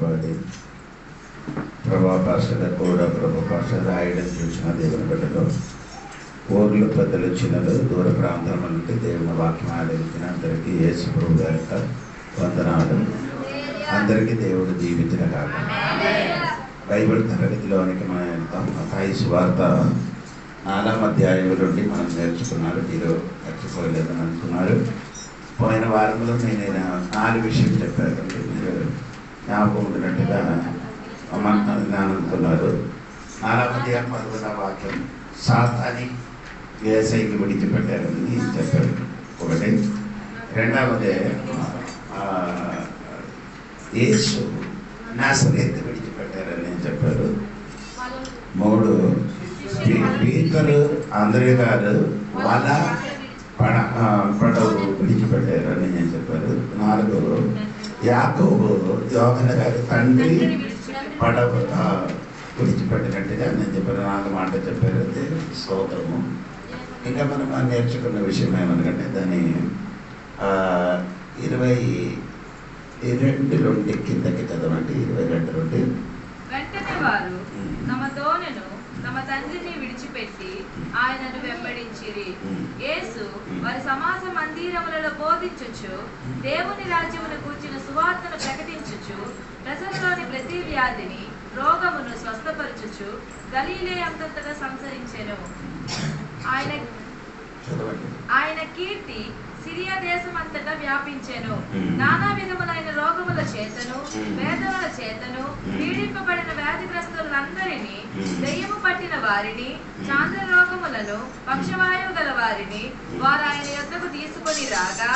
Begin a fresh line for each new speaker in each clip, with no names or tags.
పాడి ప్రభా పాస్టర్ కూడా ప్రభా పాస్టర్ రాయడం చూసిన దేవుని బిడ్డలు ఊర్లు పెద్దలు వచ్చినలు దూర ప్రాంతాల నుండి దేవుని వాక్యం ఆడించిన అందరికీ యేసు ప్రభు యొక్క వందనాలు. అందరికీ దేవుడు దీవించిన కాక. బైబిల్ తరగతిలోనికి మనం వెళ్తాం. మత్తయి సువార్త 4వ అధ్యాయం నుండి మనం నేర్చుకున్నారు. మీరు నేర్చుకోలేదని అనుకున్నారు. పోయిన వారంలో నేను 4 విషయాలు చెప్పానండి. మీరు జ్ఞాపకం ఉండినట్టుగా అనుకున్నారు. 4వ అధ్యాయం 11వ వాక్యం సాతాని యేసయ్యకి విడిచిపెట్టారని చెప్పారు. ఒకటి. రెండవది యేసు నాసరేతు విడిచిపెట్టారని చెప్పారు. 3 పీతరు ఆంద్రే గారు వాళ్ళ పడవ విడిచిపెట్టారని నేను చెప్పారు. 4 యాకోబు యోహన గారి తండ్రి పడవ విడిచిపెట్టినట్టుగా నేను చెప్పాను. 4 మాట చెప్పారు. స్తోత్రము. ఇంకా మనం నేర్చుకున్న విషయం ఏమనకంటే దాన్ని 22 నుండి కిందకి చదవండి. 22 నుండి.
వెంటనే వారు తమ దోణెను తమ తండ్రిని విడిచిపెట్టి ఆయనను వెంబడించిరి. యేసు వారి సమాజ మందిరములలో బోధించుచు దేవుని రాజ్యమును గూర్చిన సువార్తను ప్రకటించుచు ప్రజలలోని ప్రతి వ్యాధిని రోగమును స్వస్థపరచుచు గలిలయ అంతటా సంచరించెను. ఆయన కీర్తి సిరియా దేశమంతటా వ్యాపించెను. నానా విధములైన రోగముల చేతను వేదనల చేతను పీడింపబడిన వ్యాధిగ్రస్తులందరినీ, దెయ్యము పట్టిన వారిని, చాంద్ర రోగములను, పక్షవాయువు గల వారిని వారు ఆయన యొద్దకు తీసుకొని రాగా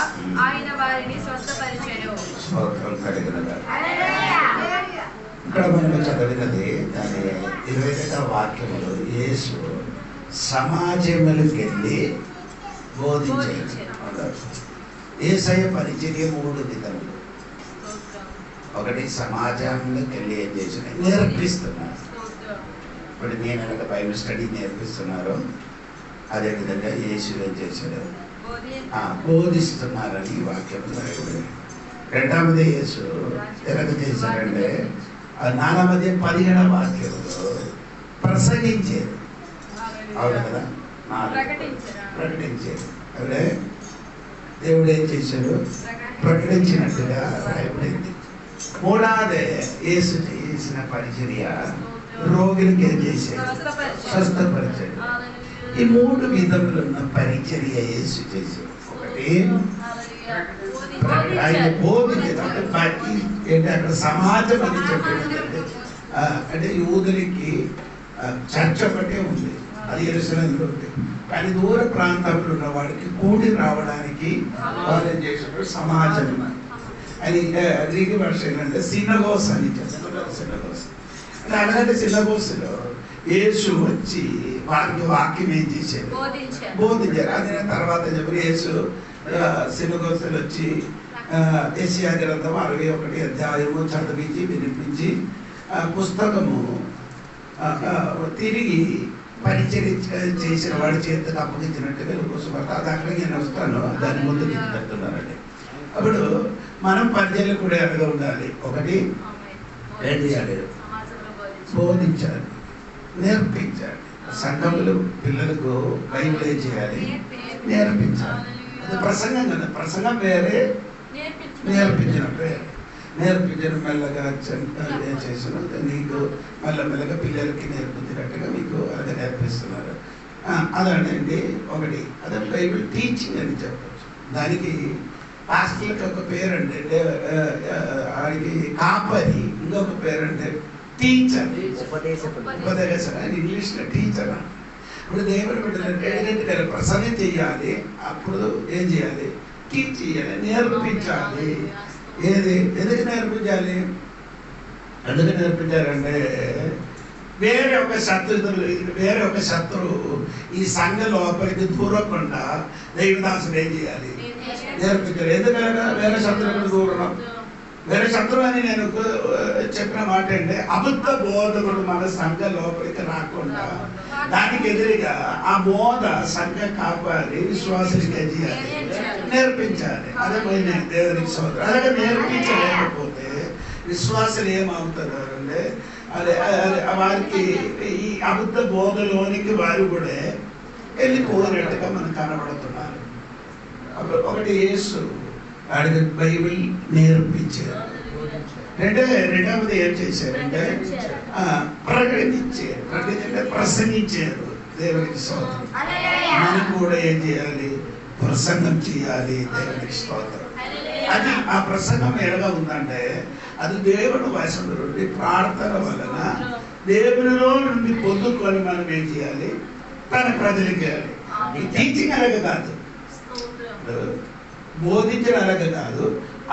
ఆయన వారిని స్వస్థపరిచెను.
ఇక్కడ మనం చదివినది దాని 22వ వాక్యములు యేసు సమాజములకు వెళ్ళి బోధించారు. యేసయ్య పరిచర్య 3 విధములు. ఒకటి సమాజంలోకి వెళ్ళి ఏం చేసిన నేర్పిస్తున్నారు. ఇప్పుడు నేను ఒక బైబిల్ స్టడీ నేర్పిస్తున్నారు. అదేవిధంగా యేసు ఏం చేశాడు? బోధిస్తున్నారని వాక్యం. రెండవది యేసు ఎలాగ చేశారంటే 4వ అధ్యాయం 17వ వాక్యంలో ప్రసంగించారు. అవును కదా, ప్రకటించారు. అదే దేవుడు ఏం చేశాడు? ప్రకటించినట్టుగా రాయబడింది. 3వది యేసు చేసిన పరిచర్య రోగులకి ఏం చేశాడు? స్వస్థపరిచాడు. ఈ 3 విధములున్న పరిచర్య యేసు చేశాడు. ఒకటి ఆయన బోధించాడు. ఏంటి అక్కడ సమాజం అని చెప్పాడు. అంటే యూదులకి చర్చ్ ఒకటే ఉంది, అది యెరూషలేములో ఉంది. కానీ దూర ప్రాంతంలో ఉన్న వాడికి కూడి రావడానికి వాళ్ళు ఏం చేసినప్పుడు సమాజం అని గ్రీక్ భాష ఏంటంటే సినగోస్ అని చెప్తారు. సినగోస్ అంటే అలాంటి సినగోస్లో యేసు వచ్చి వారికి వాక్యం ఏం చేశారు? బోధించారు. అది తర్వాత చెప్పి యేసు సినగోస్లో వచ్చి యెషయా గ్రంథం 61వ అధ్యాయము చదివించి వినిపించి పుస్తకము తిరిగి పరిచయం చేసిన వాడి చేతికి అప్పగించినట్టుగా సువార్త. అది అక్కడికి నేను వస్తాను, దాని ముందు పెడుతున్నానండి. అప్పుడు మనం పరిచయం కూడా ఎలాగ ఉండాలి? ఒకటి ఏం చేయాలి? బోధించాలి, నేర్పించాలి. సంఘములు పిల్లలకు బైబిల్ ఏం చేయాలి? నేర్పించాలి. అది ప్రసంగం కదా. ప్రసంగం వేరే, నేర్పించడం వేరే. నేర్పించడం మెల్లగా ఏం చేస్తున్నారు? నీకు మెల్లమెల్లగా పిల్లలకి నేర్పించినట్టుగా మీకు అది నేర్పిస్తున్నారు. అదండి ఒకటి. అదే బైబిల్ టీచింగ్ అని చెప్పచ్చు. దానికి పాస్టర్లకి ఒక పేరు అంటే వాడికి కాపరి, ఇంకొక పేరు అంటే టీచర్, ఉపదేశం. అని ఇంగ్లీష్లో టీచర్. ఇప్పుడు దేవుడు బిడ్డలంటే ప్రసంగం చేయాలి, అప్పుడు ఏం చేయాలి? టీచ్ చేయాలి, నేర్పించాలి. ఏది ఎందుకు నేర్పించాలి? ఎందుకు నేర్పించాలంటే వేరే ఒక శత్రువు ఈ సంఘ లోపలికి దూరకుండా దైవదాసుడు ఏం చేయాలి? నేర్పించాలి. ఎందుకనగా వేరే శత్రువులకు దూరం. వేరే శత్రువు అని నేను చెప్పిన మాట అంటే అబద్ధ బోధకుడు మన సంఘ లోపలికి రాకుండా దానికి ఎదురుగా ఆ బోధ సంఘ కాపాలి, విశ్వాసులకి ఏం చేయాలి? నేర్పించాలి. అదే పోయి దేవునికి సోదరు అలాగే నేర్పించలేకపోతే విశ్వాసులు ఏమవుతారు అంటే అదే వారికి ఈ అబద్ధ బోధలోనికి వారు కూడా వెళ్ళిపోయినట్టుగా మనకు కనబడుతున్నారు. ఒకటి యేసు వాడికి బైబిల్ నేర్పించారు. రెండవది ఏం చేశారంటే ప్రకటించారు. ప్రసంగించారు. దేవునికి స్తోత్రం. మనం కూడా ఏం చేయాలి? ప్రసంగం చేయాలి. దేవునికి స్తోత్రం. అది ఆ ప్రసంగం ఎలాగా ఉందంటే అది దేవుని వశంలో నుండి ప్రార్థన వలన దేవునిలో నుండి పొందుకొని మనం ఏం చేయాలి? తన ప్రజలకి చేయాలి. టీచింగ్ అలాగే కాదు, బోధించిన అలాగే కాదు.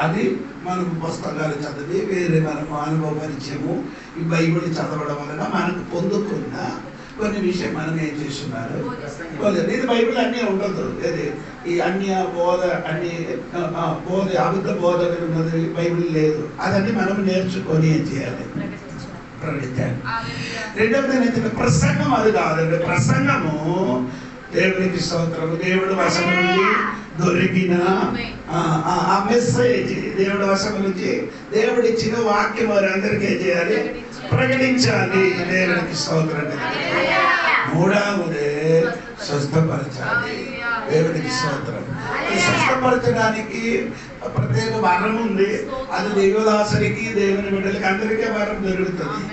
అది మనకు పుస్తకాలు చదివి వేరే మనము అనుభవపరిచయము ఈ బైబిల్ చదవడం వలన మనకు పొందుకున్న కొన్ని విషయం మనం ఏం చేస్తున్నారు. ఇది బైబిల్ అన్నీ ఉండదు. ఇది ఈ అన్య బోధ అన్ని బోధ అబద్ధ బోధ ఉన్నది బైబిల్ లేదు. అదన్నీ మనం నేర్చుకొని ఏం చేయాలి? ప్రకటించాలి. రెండవది ఏంటంటే ప్రసంగం అది కాదండి. ప్రసంగము దేవునికి స్తోత్రము. దేవుడు వశం నుండి దొరికిన ఆ మెసేజ్, దేవుడి వశం నుంచి దేవుడు ఇచ్చిన వాక్యం వారందరికీ ఏం చేయాలి? ప్రకటించాలి. దేవునికి స్తోత్రం. మూడవదే స్వస్థపరచాలి. దేవునికి స్తోత్రం. స్వస్థపరచడానికి ప్రత్యేక వరం ఉంది. అది దేవదాసునికి దేవుని బిడ్డలకి అందరికీ వరం దొరుకుతుంది.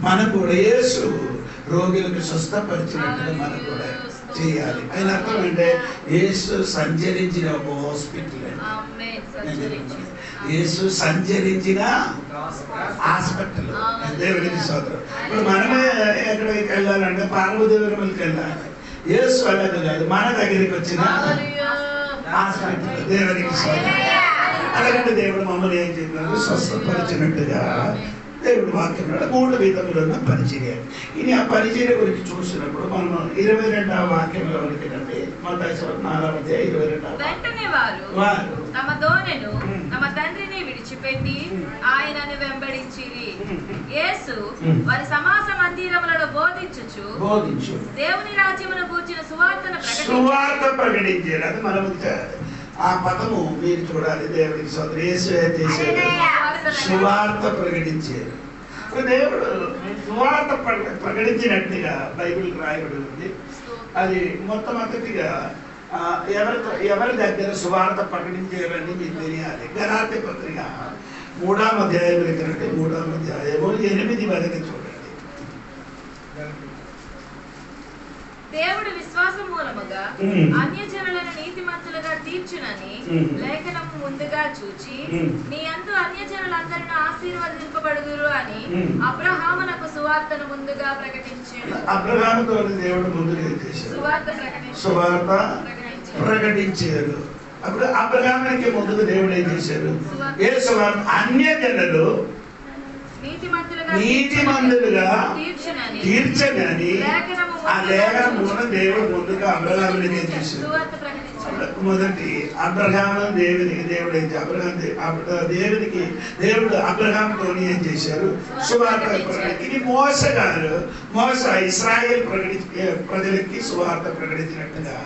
మనకు కూడా యేసు రోగులకు స్వస్థపరిచినట్టుగా మనం కూడా చేయాలి. ఆయన అర్థం అంటే యేసు సంచరించిన ఒక హాస్పిటల్, యేసు సంచరించిన హాస్పిటల్. దేవునికి స్తోత్రం. ఇప్పుడు మనమే ఎక్కడికి వెళ్ళాలంటే పార్వదేవరములకి వెళ్ళాలి. యేసు అలాగే కాదు, మన దగ్గరికి వచ్చిన హాస్పిటల్. దేవునికి స్తోత్రం. అలాగంటే దేవుడు మమ్మల్ని ఏం చెప్పినారు? స్వస్థపరిచినట్టుగా దేవుడు వాక్యం మూడు విధములున్న పరిచర్య. ఇది ఆ పరిచర్య గురించి చూసినప్పుడు మనం 22వ వాక్యంలో ఉంటుందండి. మత్తయి 4:22.
వెంటనే వారు తమ దోనెను తమ తండ్రిని విడిచిపెట్టి ఆయనను వెంబడించిరి. యేసు వారి సమాజ మందిరములలో బోధించుచు దేవుని రాజ్యమును గూర్చిన సువార్త ప్రకటించారు. అది మనం ఆ పదము మీరు చూడాలి. దేవునికి స్తోత్రం. యేసు ఏం చేశారు? సువార్త ప్రకటించారు. దేవుడు సువార్త ప్రకటించినట్టుగా బైబిల్ రాయబడి ఉంది. అది మొట్టమొదటిగా ఎవరి దగ్గర సువార్త ప్రకటించారని మీకు తెలియాలి. గలాతీ పత్రిక 3వ అధ్యాయం దగ్గరంటే 3వ అధ్యాయము 8 వరకు చూడండి. దేవుడు విశ్వాసం మూలముగా అన్యజనులను నీతిమంతులుగా తీర్చునని లేఖనము ముందుగా చూచి నీ అందు అన్యజనులందరినీ ఆశీర్వదింపబడుదురు అని అబ్రహామునకు సువార్తను ముందుగా ప్రకటించాడు.
అబ్రహాముతో దేవుడు ముందుగా సువార్త ప్రకటించారు. అప్పుడు అబ్రహామునికి ముందుగా దేవుడు ఏం చేశారు? ఏ సువార్త? అన్యజనులు నీతిమంతులుగా తీర్చనని ఆ లేఖనమున దేవుడు ముందుగా అబ్రహామునికి ఏం చేశారు? మొదటి అబ్రహాము దేవునికి దేవుడు ఏం దేవునికి దేవుడు అబ్రహాముతో ఏం చేశారు? సువార్త. ఇది మోస ఇశ్రాయేల్ ప్రజలకి సువార్త ప్రకటించినట్టుగా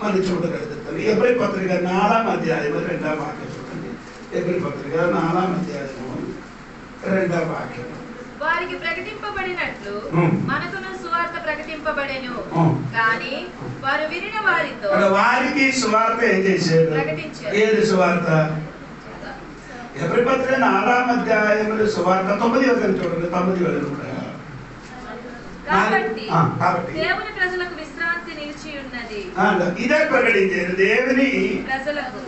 మనం చూడగలుగుతాం. ఎబ్రీ పత్రిక 4వ అధ్యాయం 2వ వాక్యం చూడండి. ఎబ్రీ పత్రిక 4వ అధ్యాయము 2వ వాక్యం.
వారికి ప్రకటింపబడినట్లు మనకును సువార్త ప్రకటింపబడెను. కానీ వారు వినిన వారికి
సువార్త ఏం చేశారు? ఏది సువార్త? ఎబ్రీ పత్రిక 4వ అధ్యాయంలో సువార్త 9వ వచనం చూడండి. 9వ వచనం కూడా
కాబట్టి దేవుని ప్రజలకు విశ్రాంతి నిలిచి ఉన్నది.
ఇదే ప్రకటించారు. దేవుని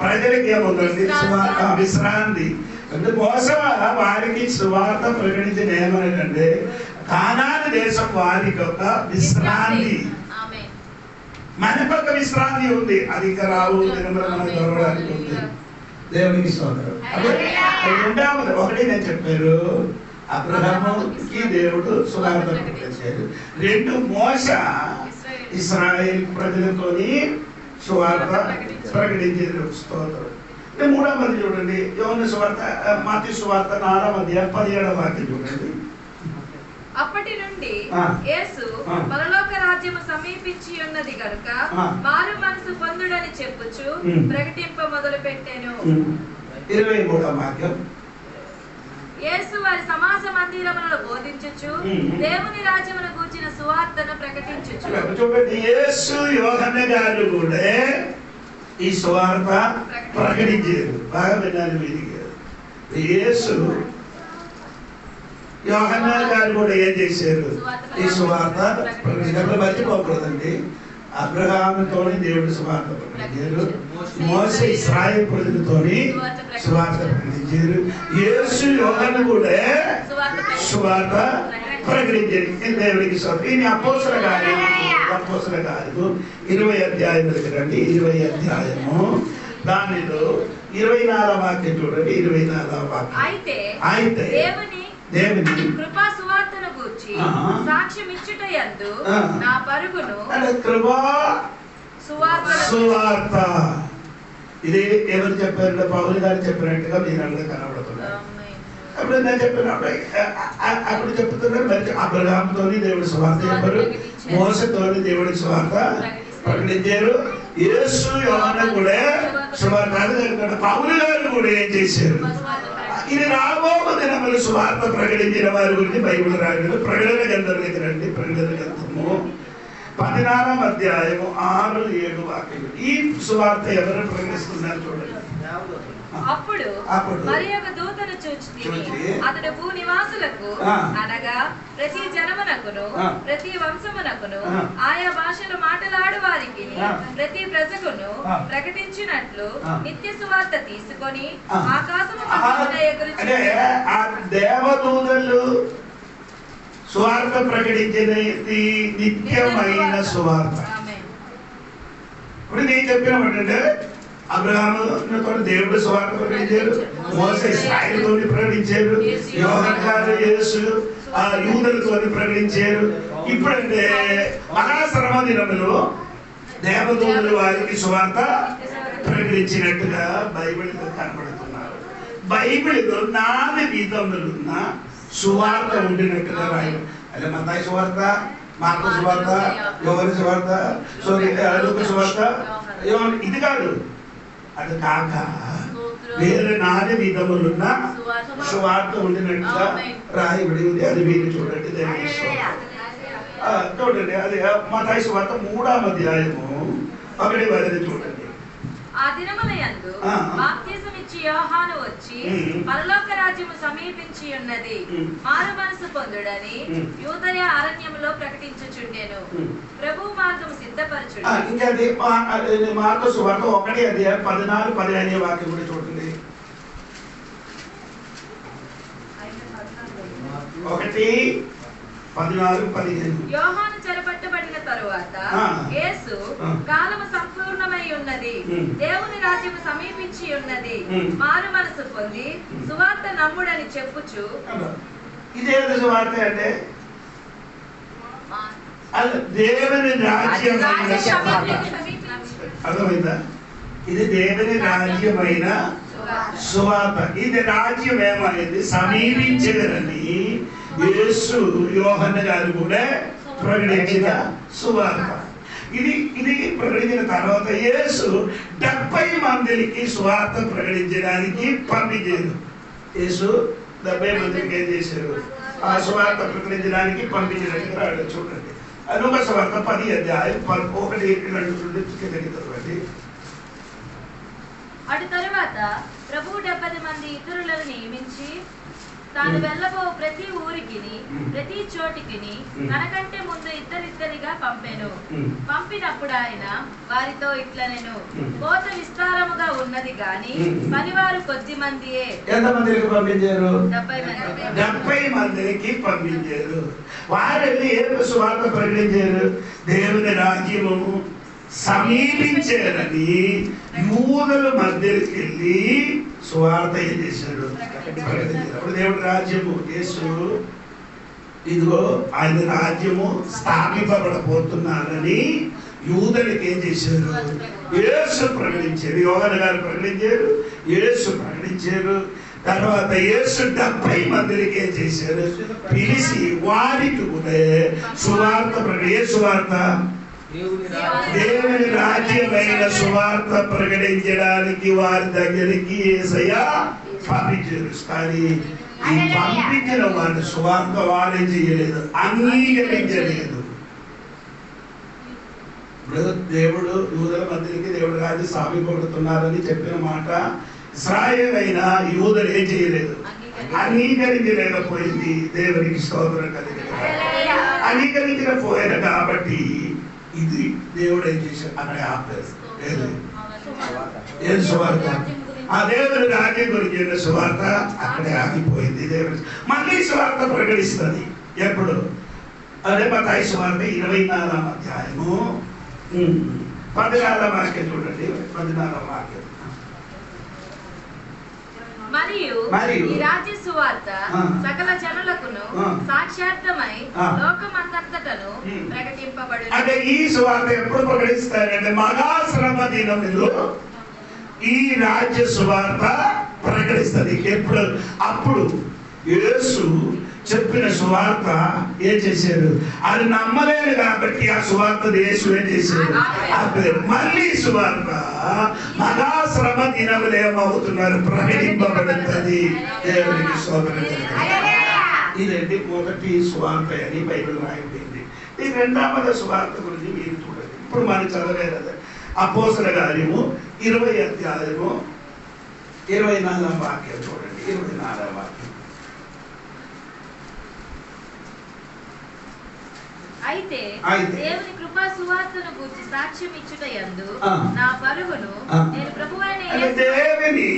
ప్రజలకి ఏముందండి? విశ్రాంతి. అంటే మోసం వారికి సువార్త ప్రకటించిన ఏమనంటే కానాను దేశం వారికి ఒక విశ్రాంతి. మనకు ఒక విశ్రాంతి ఉంది. అది ఇంకా రావు దినములు మనకు దొరకడానికి ఉంది. దేవునికి స్తోత్రం. రెండవది ఒకటి నేను చెప్పారు, అబ్రహాముకి దేవుడు సువార్త ప్రకటించారు. 2 మోస ఇశ్రాయేల్ ప్రజలతోని సువార్త ప్రకటించారు. స్తోత్రం. 3వది చూడండి. యోహాను సువార్త, మత్తయి సువార్త 4వ అధ్యాయం 17వ వాక్యం చూడండి.
అప్పటి నుండి యేసు పరలోక రాజ్యము సమీపించి ఉన్నది గనుక మారు మనసు పొందుడని చెప్పుచు ప్రకటింప మొదలు పెట్టెను.
23వ వాక్యం.
యేసు వారి సమాజ మందిరములలో బోధించుచు దేవుని రాజ్యమును గూర్చిన సువార్తను ప్రకటించుచు.
చూడండి, యేసు యోహన్న గారు కూడా ఈ సువార్త ప్రకటించారు. బాగా వినాలి మీరు. యేసు యోహన్న గారు కూడా ఏం చేశారు? ఈ సువార్త ప్రకటించారు. మర్చిపోకూడదండి. అబ్రహాముతోని దేవుడు సువార్త ప్రకటించారు. మోసే ఇశ్రాయేలు ప్రజలతోని సువార్త ప్రకటించారు. యేసు యోహన్న కూడా సువార్త ప్రకటించారు. దేవుడికి ఇది అపోస్తల కార్యము 20 అధ్యాయం దగ్గరండి. 20 అధ్యాయము దానిలో 24వ వాక్యం చూడండి. 24వ వాక్యం. అయితే దేవుని
కృపా సువార్తను గూర్చి సాక్ష్యం ఇచ్చుటయందు నా పరుగును
కృపా సువార్త. ఇది ఎవరు చెప్పారు? పౌలు గారు చెప్పినట్టుగా మీరు అందరూ కనబడుతున్నారు. అప్పుడు నేను చెప్పినప్పుడు అప్పుడు చెప్తున్నారు. మరి అబ్రహాముతోని దేవుడి సువార్త చెప్పారు, మోసతోని దేవుడి సువార్త ప్రకటించారు. యేసు యోహన్న కూడా సువార్త. పౌలు గారు కూడా ఏం చేశారు? ఇది రాబో దినములు సువార్త ప్రకటించిన వారి గురించి బైబిల్ రాయడం. ప్రకటన గ్రంథం దగ్గర అండి. ప్రకటన గ్రంథము 14వ అధ్యాయము 6-7 వాక్యాలు. ఈ సువార్త ఎవరు ప్రకటిస్తున్నారు చూడండి.
అప్పుడు మరి ఒక దూతను చూచి అతడు భూ నివాసులకు అనగా ప్రతి జనమునకును ప్రతి వంశమునకును ఆయా భాషలు మాట్లాడు వారికి ప్రతి ప్రజకును ప్రకటించినట్లు నిత్య సువార్త తీసుకొని ఆకాశము
దేవదూతలు సువార్త ప్రకటించినది నిత్యమైన సువార్త. ఇప్పుడు నేను చెప్పినప్పుడు అబ్రహాముతో దేవుడు సువార్త ప్రకటించారు, మోసే ఇశ్రాయేలుతో ప్రకటించారు, యోహన్న గారు యేసు యూదులతో ప్రకటించారు. ఇప్పుడంటే మహాశ్రమ దినములో దేవదూతలు వారికి సువార్త ప్రకటించినట్టుగా బైబిల్లో కనబడుతున్నారు. బైబిల్లో 4 విధములున్న సువార్త ఉండినట్టుగా రాయడం. అదే మత్తయి సువార్త, మార్కు సువార్త, యోహాను సువార్త, లూకా సువార్త. ఇది కాదు, అది కాక వేరే 4 విధములున్న సువార్త ఉండినట్టుగా రాయబడి ఉంది. అది మీరు చూడండి. చూడండి, అది మత్తయి సువార్త 3వ అధ్యాయము 1 చూడండి.
ఆ దినములయందు బాప్తిసం ఇచ్చి యోహాను వచ్చి పరలోక రాజ్యము సమీపించి ఉన్నది, మారు మనసు పొందుడని యూదయ అరణ్యములో ప్రకటించుచుండెను. ప్రభు మార్గము సిద్ధపరచుడు.
ఇంకా అది మార్కు సువార్త 1వ అధ్యాయం 14-15 వాక్యం కూడా చూడండి. 1:14-15.
యోహాను చెరపట్టబడిన తరువాత యేసు కాలము సంపూర్ణమై ఉన్నది, దేవుని రాజ్యము సమీపించి ఉన్నది, మారు మనసు పొంది సువార్త నమ్ముడని చెప్పుచు.
ఇదేది సువార్త అంటే దేవుని రాజ్యం. అర్థమైందా? ఇది దేవుని రాజ్యమైన సువార్త. ఇది రాజ్యం ఏమైంది? సమీపించగలని యేసు యోహన్న గారు కూడా ప్రకటించిన సువార్త. ఇది ప్రకటించిన తర్వాత యేసు 70 మందికి సువార్త ప్రకటించడానికి పంపించారు. యేసు 70 మందికి ఏం చేశారు? ఆ సువార్త ప్రకటించడానికి పంపించినట్టుగా రాడు. చూడండి, లూకా సువార్త 10వ అధ్యాయం 1-2
అటు తరువాత ప్రభు 70 మంది ఇతరులను నియమించి తాను వెళ్ళబో ప్రతి ఊరికిని ప్రతి చోటికిని తనకంటే ముందు ఇద్దరిద్దరిగా పంపెను. పంపినప్పుడు ఆయన వారితో ఇట్లనెను, కోత విస్తారముగా ఉన్నది గాని పనివారు కొద్ది మందియే.
ఎంతమందికి పంపించారు?
70
మందికి పంపించారు. వారు ఏం సువార్త ప్రకటించారు? దేవుని రాజ్యము సమీపించారని యూదుల మధ్యకి వెళ్ళి సువార్త ఏం చేశాడు? అప్పుడు దేవుడి రాజ్యము యేసు ఇదిగో ఆయన రాజ్యము స్థాపింపబడబోతున్నారని యూదులకు ఏం చేశారు? యేసు ప్రకటించారు. యోహాను గారు ప్రకటించారు, యేసు ప్రకటించారు. తర్వాత యేసు 70 మందికి ఏం చేశారు? పిలిచి వారికి కూడా సువార్త ఏ సువార్త? దేవుని రాజ్యమైన సువార్త ప్రకటించడానికి వారి దగ్గరికి యేసయ్య పంపించారు. కానీ ఈ పంపించిన వాడు సువార్త వారే చేయలేదు, అంగీకరించలేదు. ఇప్పుడు దేవుడు యూదుల మధ్యకి దేవుడు రాజు సాగిపోతున్నారని చెప్పిన మాట ఇశ్రాయేలు అయినా యూదులు ఏం చేయలేదు, అంగీకరించలేకపోయింది. దేవునికి స్తోత్రం కలిగింది. అంగీకరించకపోయారు కాబట్టి ఇది దేవుడు ఏం చేశాడు, అక్కడ ఆపలేదు. ఏది సువార్త? ఆ దేవుని రాజ్యం గురించి సువార్త అక్కడే ఆగిపోయింది. దేవుడు మళ్ళీ సువార్త ప్రకటిస్తుంది. ఎప్పుడు? అదే మత్తయి సువార్త 24వ అధ్యాయము 14వ వాక్యం చూడండి. 14వ వాక్యం.
మరియు ఈ రాజ్య సువార్త సకల జనులకును సాక్షార్థమై లోకమంతటను ప్రకటింపబడును.
అంటే ఈ సువార్త ఎప్పుడు ప్రకటిస్తారంటే మహాశ్రమ దినములో ఈ రాజ్య సువార్త ప్రకటిస్తుంది. ఎప్పుడు? అప్పుడు యేసు చెప్పిన సువార్త ఏం చేశారు, అది నమ్మలేదు కాబట్టి ఆ సువార్త యేసు ఏం చేశారు, మళ్ళీ సువార్త మహాశ్రమ దినములు ఏమవుతున్నారు, ప్రకటింపబడుతుంది. దేవునికి స్తోత్రం. ఇదండి మొదటి సువార్త అని బైబిల్ రాయబడింది. ఈ రెండవ సువార్త గురించి మీరు చూడండి. ఇప్పుడు మనం చదవలేదు కదా, అపోస్తల కార్యము 20వ అధ్యాయము 24వ వాక్యం చూడండి. 24వ వాక్యం.
అయితే దేవుని కృపా సువార్తను గూర్చి సాక్ష్యం ఇచ్చుట యందు నా పరుగును నేను ప్రభువైన
దేవుని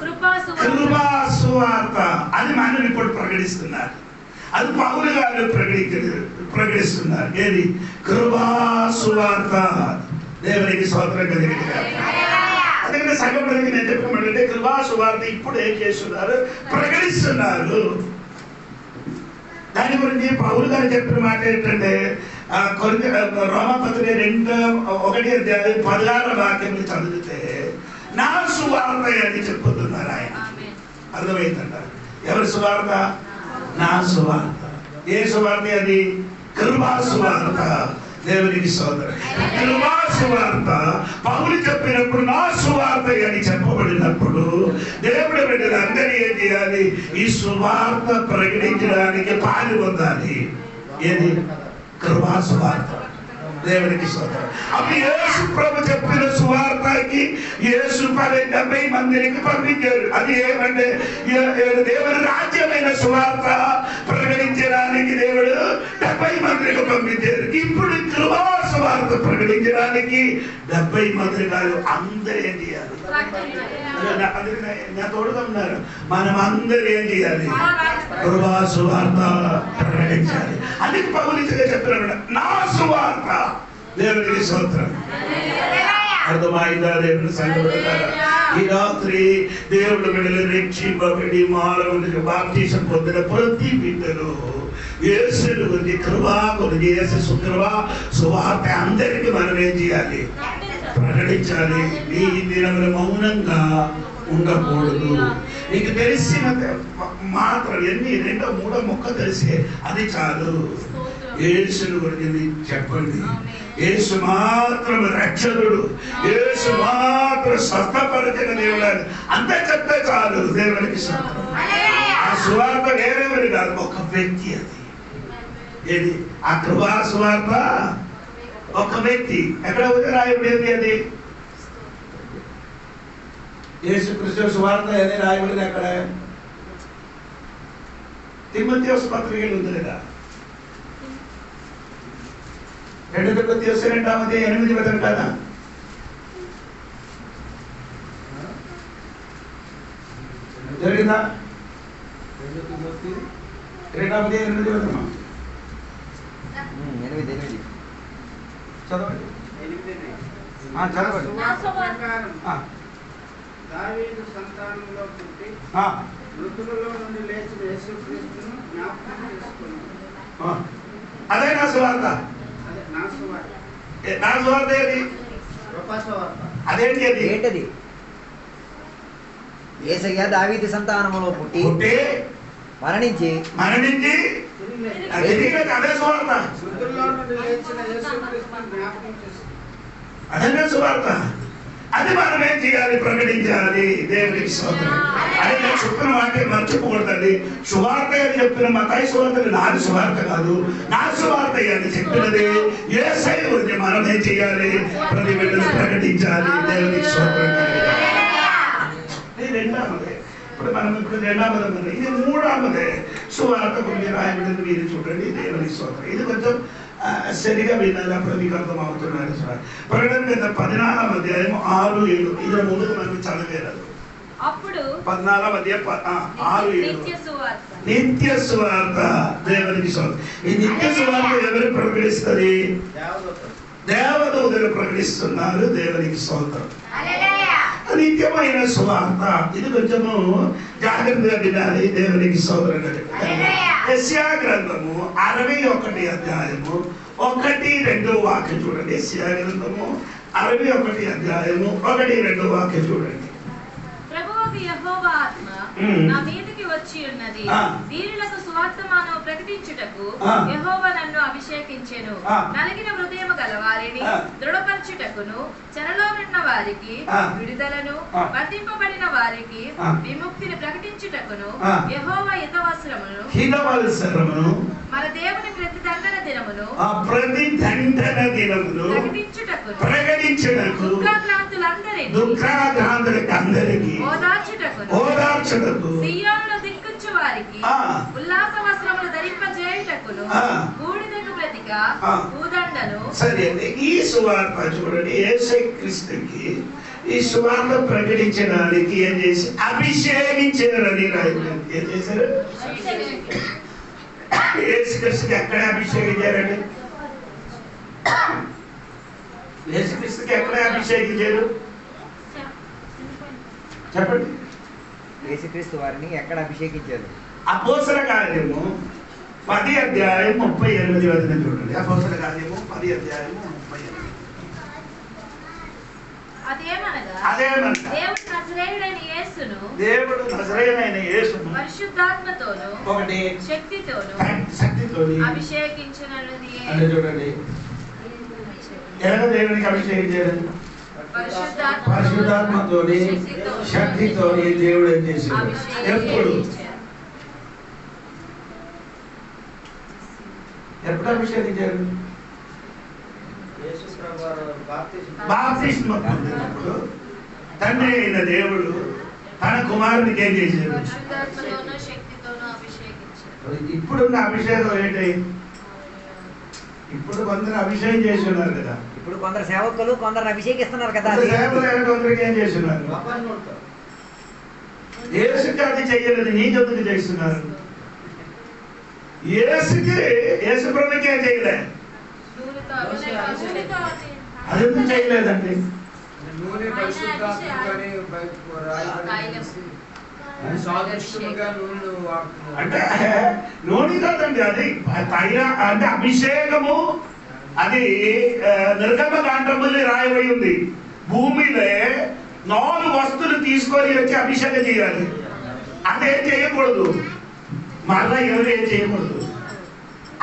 కృపా సువార్త అది మనం ఇప్పుడు ప్రకటిస్తున్నారు. అది పౌలు గారు ప్రకటిస్తున్నారు. ఏది? కృపా సువార్త. దేవునికి స్తోత్రం కలిగింది. అందుకని సంఘం నేను చెప్పమంటే కృపా సువార్త ఇప్పుడు ఏం చేస్తున్నారు, ప్రకటిస్తున్నారు. దాని గురించి పౌలు గారు చెప్పిన మాట ఏంటంటే రోమపత్రిక 2:1-16 వాక్యములు చదివితే నా సువార్త అని చెప్పుతున్నారు ఆయన. అర్థమైందంట. ఎవరి సువార్త? నా సువార్త. ఏ సువార్త అది? కృపా సువార్త. దేవునికి స్తోత్రం. కృపా సువార్త పౌలు చెప్పినప్పుడు నా సువార్త అని చెప్పబడినప్పుడు దేవుడు బిడ్డలు అందరూ ఏం చేయాలి, ఈ సువార్త ప్రకటించడానికి పాలు పొందాలి. ఏది? కృపా సువార్త. దేవునికి స్తోత్రం. అప్పుడు యేసు ప్రభు చెప్పిన సువార్తకి యేసు 70 మందికి పంపించారు. అది ఏమంటే దేవుని రాజ్యమైన సువార్త ప్రకటించడానికి దేవుడు 70 మందికి పంపించారు. ఇప్పుడు కృపా సువార్త ప్రకటించడానికి 70 మంది కాదు, అందరూ ఏం చేయాలి? నా తోడుగా ఉన్నారు. మనం అందరూ ఏం చేయాలి? కృపా సువార్త ప్రకటించాలి. అందుకు పౌలు చెప్పినాడు నా సువార్త. దేవునికి స్తోత్రం. అర్థమైందా? దేవుని సంగతులారా, ఈ రాత్రి దేవుడు బిడ్డలు రక్షింపబడి మానవునికి బాప్తిసం పొందిన ప్రతి బిడ్డలు యేసుని గురించి కృపా గురించి యేసు సుకృపా సువార్త అందరికీ మనం ఏం చేయాలి? ప్రకటించాలి. ఈ దినములు మౌనంగా ఉండకూడదు. నీకు తెలిసిన మాత్రం ఎన్ని 2-3 ముక్క తెలిసే అది చాలు. యేసుని గురించి చెప్పండి. యేసు మాత్రం రక్షకుడు, యేసు మాత్రం స్వస్థపరిచిన దేవుడు, అంత చెప్తే చాలు. దేవునికి స్తోత్రం. ఆ సువార్త వేరెవరు కాదు, ఒక వ్యక్తి. అది ఏది? ఆ కృపా సువార్త ఒక వ్యక్తి. ఎక్కడ రాయబడేది? అది యేసుక్రీస్తు సువార్త అని రాయబడింది. అక్కడ తిమోథెయోసు పత్రికలు ఉంది కదా, 2 తిమోథెయోసు 2:8 కదా. జరిగిందా? 2:8 చదవండి.
దావీదు సంతానంలో పుట్టి మృతులలో నుండి లేచిన యేసుక్రీస్తును జ్ఞాపకం చేసుకున్నాను.
అదే నా సువార్త.
అదే నా సువార్త.
నా సువార్త ఏది?
కృపా సువార్త.
అదేంటి? అది
ఏంటది? యేసయ్య దావీదు సంతానములో పుట్టి మరణించి
అదే సువార్త.
మృతులలో నుండి లేచిన యేసుక్రీస్తును జ్ఞాపకం చేసుకున్నాను.
అదే సువార్త. అది మనం ఏం చేయాలి? ప్రకటించాలి. దేవునికి స్తోత్రం. అది నేను చెప్పిన మాటే మర్చిపోకూడదండి. సువార్త అని చెప్పిన మతాయి సువార్త నాది సువార్త కాదు, నా సువార్త అని చెప్పినది యేసయ్య గురించి మనం ఏం చేయాలి? ప్రతి బిడ్డను ప్రకటించాలి. దేవునికి స్తోత్రం. ఇది రెండవది. ఇప్పుడు మనం రెండవది. ఇది మూడవదే. సువార్త గురించి రాయబడింది మీరు చూడండి. దేవునికి స్తోత్రం. ఇది కొంచెం సరిగా వినాలి, అప్పుడు మీకు అర్థం అవుతున్నారు. ప్రకటన గ్రంథం 14వ అధ్యాయం 6, 7. ఇది ముందుకు మనకు చదివేరాదు.
అప్పుడు
14వ అధ్యాయం 6, 7 నిత్య సువార్త. దేవునికి స్తోత్రం. ఈ నిత్య సువార్త ఎవరు ప్రకటిస్తుంది? దేవదూతలు ప్రకటిస్తున్నారు. దేవునికి స్తోత్రం. నిత్యమైన సువార్త. ఇది కొంచెము జాగ్రత్తగా వినాలి. దేవునికి స్తోత్రం. యెషయా గ్రంథము 61 అధ్యాయము 1, 2 వాక్యం చూడండి. యెషయా గ్రంథము 61 అధ్యాయము 1, 2 వాక్యం చూడండి.
ప్రభువు యెహోవా ఆత్మ నా మీదకి వచ్చి ఉన్నది. దీనులకు సువార్తమానము ప్రకటించుటకు యెహోవా నన్ను అభిషేకించెను. నలిగిన హృదయము గల వారిని దృఢపరచుటకును, చెరలోనున్న వారికి విడుదలను, బంధింపబడిన వారికి విముక్తిని ప్రకటించుటకును యెహోవా హితవత్సరమును మన దేవుని ప్రతిదండన దినమును ప్రకటించుటకు దుఃఖాక్రాంతులందరికీ ఓదార్చుటకు సియోనులో దిక్కుంచు వారికి ఉల్లాస వస్త్రములు ధరింపజేయుటకును బూడిదకు ప్రతిగా భూదండను. సరే అండి. ఈ సువార్త చూడండి. యేసుక్రీస్తుకి ఈ సువార్త ప్రకటించడానికి ఏం చేసి అభిషేకించారని రాయబడింది. ఏం చేశారు? యేసుక్రీస్తుకి ఎక్కడ అభిషేకించారండి? యేసుక్రీస్తుకి ఎక్కడ అభిషేకించారు చెప్పండి.
యేసుక్రీస్తు వారిని ఎక్కడ అభిషేకించారు?
అపోస్తల కార్యము 10 అధ్యాయం 38 వచనం చూడండి. అపోస్తల కార్యము 10 అధ్యాయం 38. దేవుడు నజరేయుడైన యేసును
పరిశుద్ధాత్మతోను
ఒకటి శక్తితోను
అభిషేకించినది.
అంటే చూడండి, దేవునికి అభిషేకించారు. పరిశుద్ధాత్మతోని శక్తితోని దేవుడు ఏం చేశాడు? ఎప్పుడు అభిషేకించారు? బాప్తిస్మం పొందినప్పుడు తండ్రి అయిన దేవుడు తన కుమారునికి ఏం చేశాడు? ఇప్పుడున్న అభిషేకం ఏంటి? ఇప్పుడు కొందరు అభిషేకం చేస్తున్నారు కదా.
ఇప్పుడు కొందరు సేవకులు కొందరు అభిషేకిస్తున్నారు కదా.
కొందరికి ఏం చేస్తున్నారు? యేసుకి అది చెయ్యలేదు, నీకెందుకు చేస్తున్నారు? యేసు ప్రభుకి ఏం చేయలే, అది ఎందుకు చేయలేదండి? అంటే నూనె కాదండి, అది తైల అంటే అభిషేకము. అది నిర్గమకాండములో రాయబడి ఉంది. భూమిలో 4 వస్తువులు తీసుకొని వచ్చి అభిషేకం చేయాలి. అదేం చేయకూడదు, మళ్ళా ఎవరు ఏం చేయకూడదు,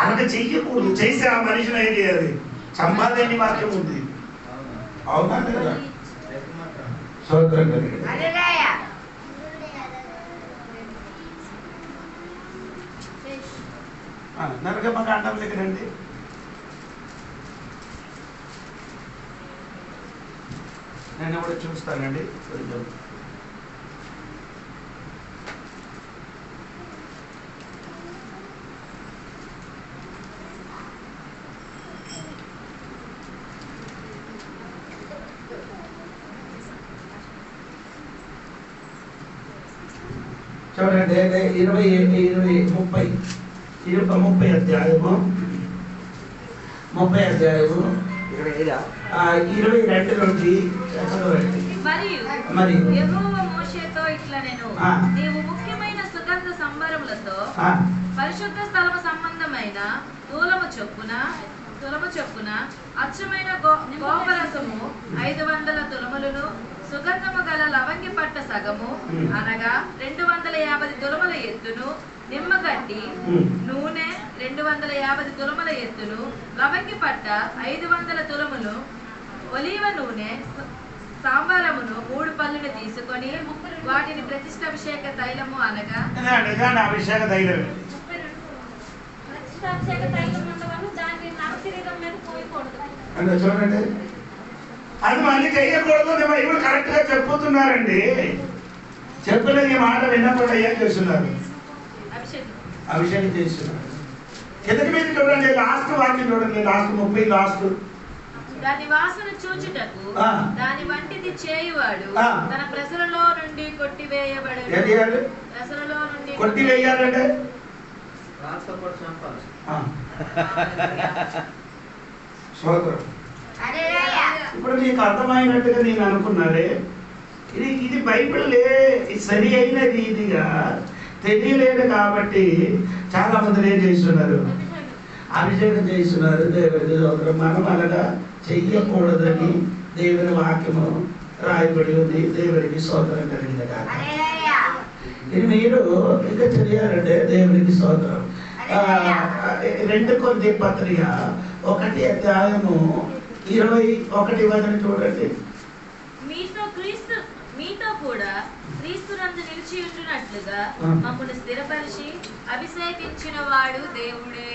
అలాగే చెయ్యకూడదు. చేసి ఆ మనిషిని ఏం చేయాలి? చంపాలని వాక్యం ఉంది. అవునా లేదా? నిర్గమకాండంలోకి రండి. నేను కూడా చూస్తానండి. చూడండి, 30 అధ్యాయము 22 నుండి
మరియు యెహోవా మోషేతో ఇట్లనెను, నీవు ముఖ్యమైన సుగంధ సంభరములతో పరిశుద్ధ స్థలము సంబంధమైన తులము చొప్పున అచ్చమైన గోపరసము 500 తులములను, సుగంధము గల లవంగి పట్ట సగము అనగా 250 తులముల ఎత్తును, నిమ్మగడ్డి నూనె 250 తులముల ఎత్తును, లవంగి పట్ట 500 తులములు, ఒలీవ నూనె సాంబారమును 3 పళ్ళును తీసుకొని వాటిని ప్రతిష్టాభిషేక తైలము అనగా
అభిషేక తైలం అంటే చూడండి, అది మళ్ళీ చెయ్యకూడదు. బైబిల్ కరెక్ట్ గా చెప్పుతున్నారండి. చెప్పలేదు ఈ మాట విన్నప్పుడు ఏం చేస్తున్నారు? అభిషేకం చేస్తున్నారు. ఎందుకు మీరు చూడండి, లాస్ట్ వాక్యం చూడండి, లాస్ట్ 30 లాస్ట్.
దాని వాసన చూచుటకు దాని వంటిది చేయువాడు తన ప్రజలలో నుండి కొట్టివేయబడెను. ప్రజలలో నుండి
కొట్టివేయాలంటే ఇప్పుడు మీకు అర్థమైనట్టుగా నేను అనుకున్నారే, ఇది బైబిల్ సరి అయిన రీతిగా తెలియలేదు కాబట్టి చాలా మంది ఏం చేస్తున్నారు? అభిషేకం చేస్తున్నారు. దేవుడికి స్తోత్రం. మనం అలాగా చెయ్యకూడదని దేవుని వాక్యము రాయబడి ఉంది. దేవుడికి స్తోత్రం కలిగింది కాక ఇది మీరు ఇంకా తెలియాలంటే దేవుడికి స్తోత్రం. 2 కొరింథీ పత్రిక 1 అధ్యాయము 21 చూడండి.
మీతో కూడా క్రీస్తునందు నిలిచి ఉంటున్నట్లుగా మమ్మల్ని స్థిరపరిచి అభిషేకించిన వాడు దేవుడే.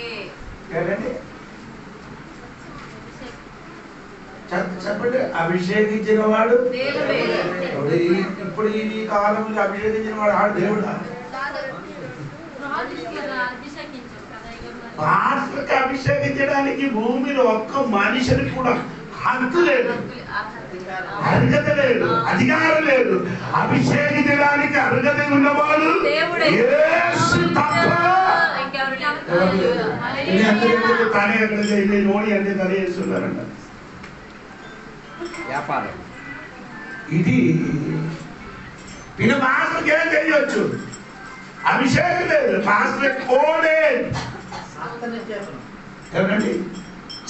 చెప్పండి, అభిషేకించిన వాడు
దేవుడే.
ఇప్పుడు ఈ కాలంలో అభిషేకించిన వాడు ఆడు దేవుడా? పాస్టర్కి అభిషేకించడానికి భూమిలో ఒక్క మనిషిని కూడా హక్కు లేదు, అర్హత లేదు, అధికారం లేదు. అభిషేకించడానికి అర్హత ఉన్నవాడు యేసు తప్ప. తనే ఎక్కడ నోడి అంటే తనే చేస్తున్నారంట.
వ్యాపారం
ఇది పాస్టర్కి ఏం చేయొచ్చు? అభిషేకం లేదు. పాస్టర్ కోడే ఎవరండి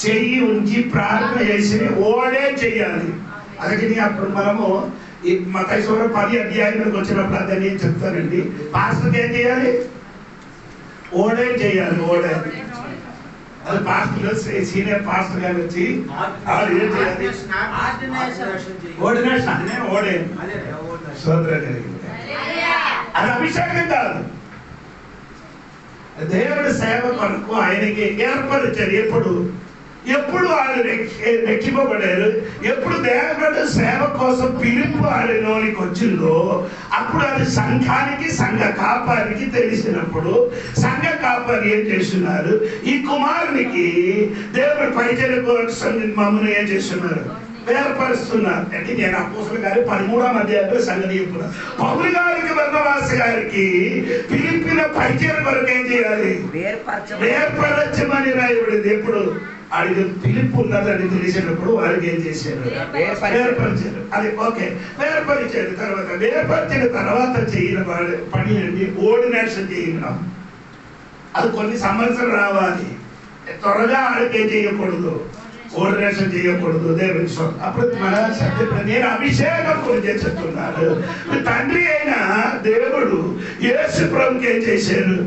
చెయ్యి ఉంచి ప్రార్థన చేసి ఓడే చెయ్యాలి. అందుకని అప్పుడు మనము ఈ మత్తయి 10 అధ్యాయంలోకి వచ్చినప్పుడు అదే నేను చెప్తానండి. పాస్టర్కి ఏం చేయాలి? ఓడే చేయాలి. ఓడే అది పాస్టర్ సీనియర్ పాస్టర్ గారు వచ్చి ఏం చేయాలి? ఓడినేషన్. అది నేను ఓడే స్తోత్రం కలిగింది. అది అభిషేకం కాదు. దేవుడి సేవ కొరకు ఆయనకి ఏర్పరిచారు. ఎప్పుడు వాళ్ళు రెక్కింపబడారు, ఎప్పుడు దేవుడి సేవ కోసం పిలుపు ఆయనలోనికి వచ్చిందో అప్పుడు అది సంఘానికి, సంఘ కాపారికి తెలిసినప్పుడు సంఘ కాపారి ఏం చేస్తున్నారు? ఈ కుమారునికి దేవుడి పరిచయం కోసం మమ్మల్ని ఏం చేస్తున్నారు? వేర్పరుస్తున్నారు. అంటే నేను అపోస్తలుల గారి 13వ అధ్యాయంలో సంగతి చెప్తున్నా. పౌలు గారికి, బర్నబాసు గారికి పిలిపిన పరిచయం కొరకు ఏం చేయాలి? వేర్పరచమని రాయబడింది. ఎప్పుడు అడిగి పిలుపు ఉన్నదని తెలిసినప్పుడు వారికి ఏం చేశారు? వేర్పరిచారు. అది ఓకే, వేర్పరిచారు. తర్వాత వేర్పరిచిన తర్వాత చేయని వాడి పని అండి ఓర్డినేషన్ చేయడం. అది కొన్ని సంవత్సరాలు రావాలి. త్వరగా ఆడికే చేయకూడదు, ఓర్డినేషన్ చేయకూడదు. దేవుని అప్పుడు మన నేను అభిషేకం గురించి చెప్తున్నాను. తండ్రి అయిన దేవుడు యేసు ప్రభుకి ఏం చేశారు?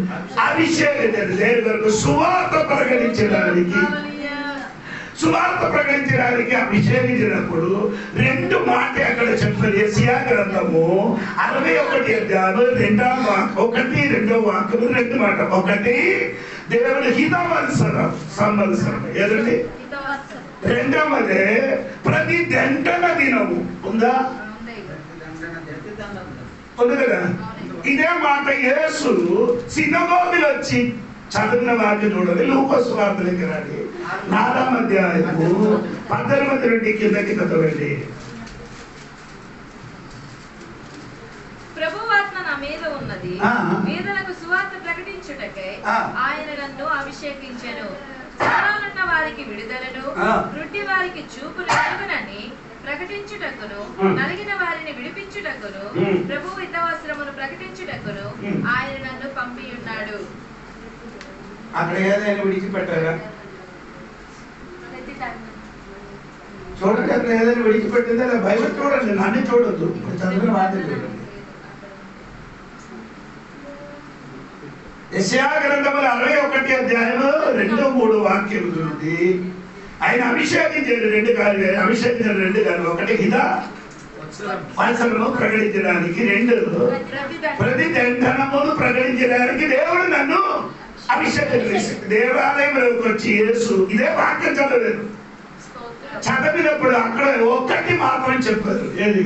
అభిషేకం దేవుని వరకు సువార్త ప్రకటించడానికి అభిషేకించినప్పుడు 2 మాట అక్కడ చెప్పారు. యెషయా గ్రంథము 61 అధ్యాయం 2వ వాక్యం 2వ వాక్యం 2 మాట. 1 దేవుని సంవత్సరం ఏదండి? 2వది ప్రతి దండన దినము ఉందా? ఉంది కదా. ఇదే మాట యేసు సినగోగులో వచ్చి చదివిన వాక్యం చూడాలి. లూకా సువార్తలోకి రండి, 4వ అధ్యాయము 18 నుండి కిందకి చదవండి.
ప్రభువాత్మ నా మీద ఉన్నది, వేదనకు సువార్త ప్రకటించుటకై ఆయన నన్ను అభిషేకించెను. చెరలోనున్న వారికి విడుదలను, గుడ్డి వారికి చూపును కలుగునని ప్రకటించుటకును, నలిగిన వారిని విడిపించుటకును, ప్రభువు హితవస్త్రమును ప్రకటించుటకును ఆయన నన్ను పంపి ఉన్నాడు.
అక్కడ ఏదైనా విడిచిపెట్టారా? చూడండి, అక్కడ ఏదైనా విడిచిపెట్టిందా? బైబిల్ చూడండి, నన్ను చూడొద్దు, చదివిన మాట చూడండి. యెషయా గ్రంథములో 61 అధ్యాయం 2, 3 వాక్యం ఉంది. ఆయన అభిషేకించారు 2 కార్యాలు. అభిషేకించారు 2 కార్యాలు. 1 హిత, వత్సరము ప్రకటించడానికి, 2 ప్రతి దండనమును ప్రకటించడానికి దేవుడు నన్ను అభిషేకం చేశాడు. దేవాలయంలోకి వచ్చి యేసు ఇదే వాక్యం చదవలేదు. చదివినప్పుడు అక్కడ ఒక్కటి మాత్రం చెప్పారు, ఏది?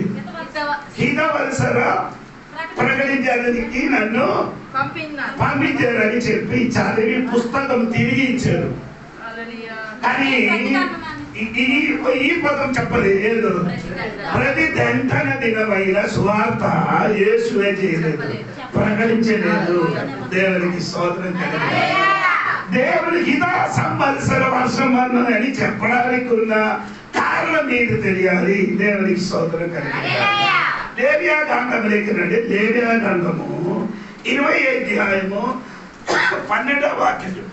హితవత్సర ప్రకటించడానికి నన్ను పంపించారని చెప్పి చదివి పుస్తకం తిరిగి ఇచ్చారు. కానీ ఈ పదం చెప్పలేదు. ప్రతి దండన దినమైన సువార్త యేసువే చేయలేదు, ప్రకటించలేదు. దేవునికి స్తోత్రం కలిగింది. దేవుని హిత సంవత్సర వర్షం అని చెప్పడానికి ఉన్న కారణం మీకు తెలియాలి. దేవునికి స్తోత్రం కలిగింది. లేవియా కాండములోకి రండి. లేవియా కాండము 20వ అధ్యాయము 12వ వాక్యం.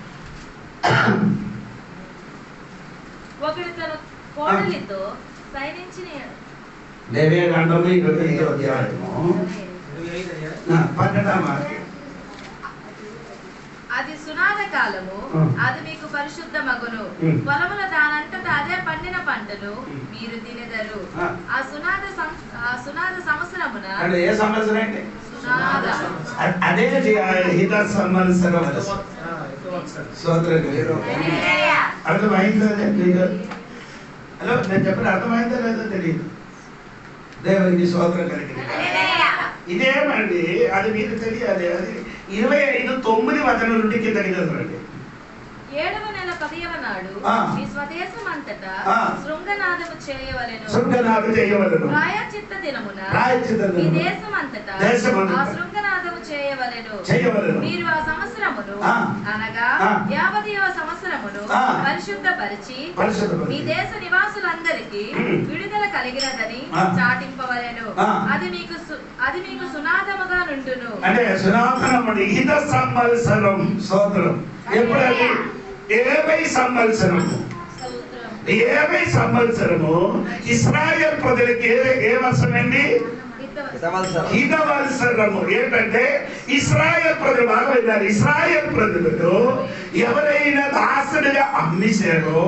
ఒకడు తన కోడలితో శయనించిన
లేవియా కాండము 25వ అధ్యాయము 12వ వాక్యం.
అది సునాద కాలము, అది మీకు పరిశుద్ధ మగును. పొలముల దానంతట అదే పండిన పంటను మీరు తినెదరు. ఆ సునాద సంవత్సరమున,
ఏ సంవత్సరం అండి?
సునాద
అదే హిత సంవత్సరం. అర్థమైందా? హలో, నేను చెప్పిన అర్థమైందా లేదో తెలియదు. దేవునికి స్తోత్రం కలిగింది. ఇదేమండి, అది మీకు తెలియాలి. అది 25:9 వచనం నుండి కిందకి చదవండి.
7వ నెల 10వ నాడు మీ స్వదేశం అంతటా శృంగనాదము చేయవలెను. ప్రాయశ్చిత్త దినమున మీ దేశం అంతటా ఆ శృంగనాదము చేయవలెను. మీరు ఆ సంవత్సరమును అనగా 50వ సంవత్సరమును పరిశుద్ధపరిచి మీ దేశ నివాసులందరికీ విడుదల కలిగినదని చాటింపవలెను. అది మీకు సునాదముగా నుండును.
అంటే సునాదనముడి హిత సంవత్సరం. స్తోత్రం. ఎప్పుడది? 70 సంవత్సరము. 70 సంవత్సరము ఇశ్రాయేల్ ప్రజలకి ఏ వర్షం అండి? హితవత్సరము. ఏంటంటే ఇశ్రాయేల్ ప్రజలు బాగా విన్నారు. ఇశ్రాయేల్ ప్రజలు ఎవరైనా దాసుడిగా అమ్మిస్తారో,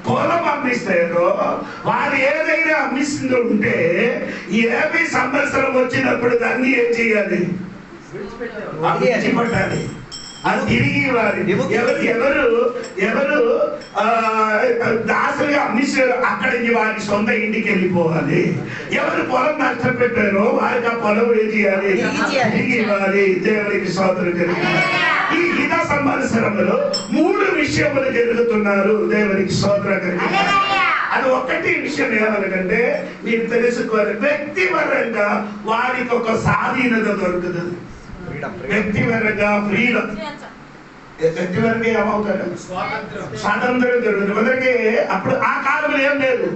పొలం అమ్మిస్తారో, వారు ఏదైనా అమ్మిస్తుందో ఉంటే 70 సంవత్సరం వచ్చినప్పుడు దాన్ని ఏం చేయాలి? విడిచిపెట్టాలి. అది తిరిగి వారి ఎవరు దాసులుగా అమ్మిస్తారో అక్కడి నుంచి వారి సొంత ఇంటికి వెళ్ళిపోవాలి. ఎవరు పొలం నష్టపెట్టారో వారికి ఆ పొలం ఏం చేయాలి? తిరిగి ఇవ్వాలి. దేవునికి స్తోత్రం కలిగింది. ఈ హిత సంవత్సరంలో 3 విషయములు జరుగుతున్నారు. దేవునికి స్తోత్రం కలిగింది. అది ఒకటి విషయం ఏమనకంటే మీరు తెలుసుకోవాలి, వ్యక్తిపరంగా వారికి ఒక స్వాధీనత దొరుకుతుంది. వ్యక్తిపరంగా ఫ్రీడమ్, వ్యక్తిపరంగా ఏమవుతాడు? స్వాతంత్రం దొరుకుతుంది. మొదటికి అప్పుడు ఆ కాలంలో ఏం లేదు,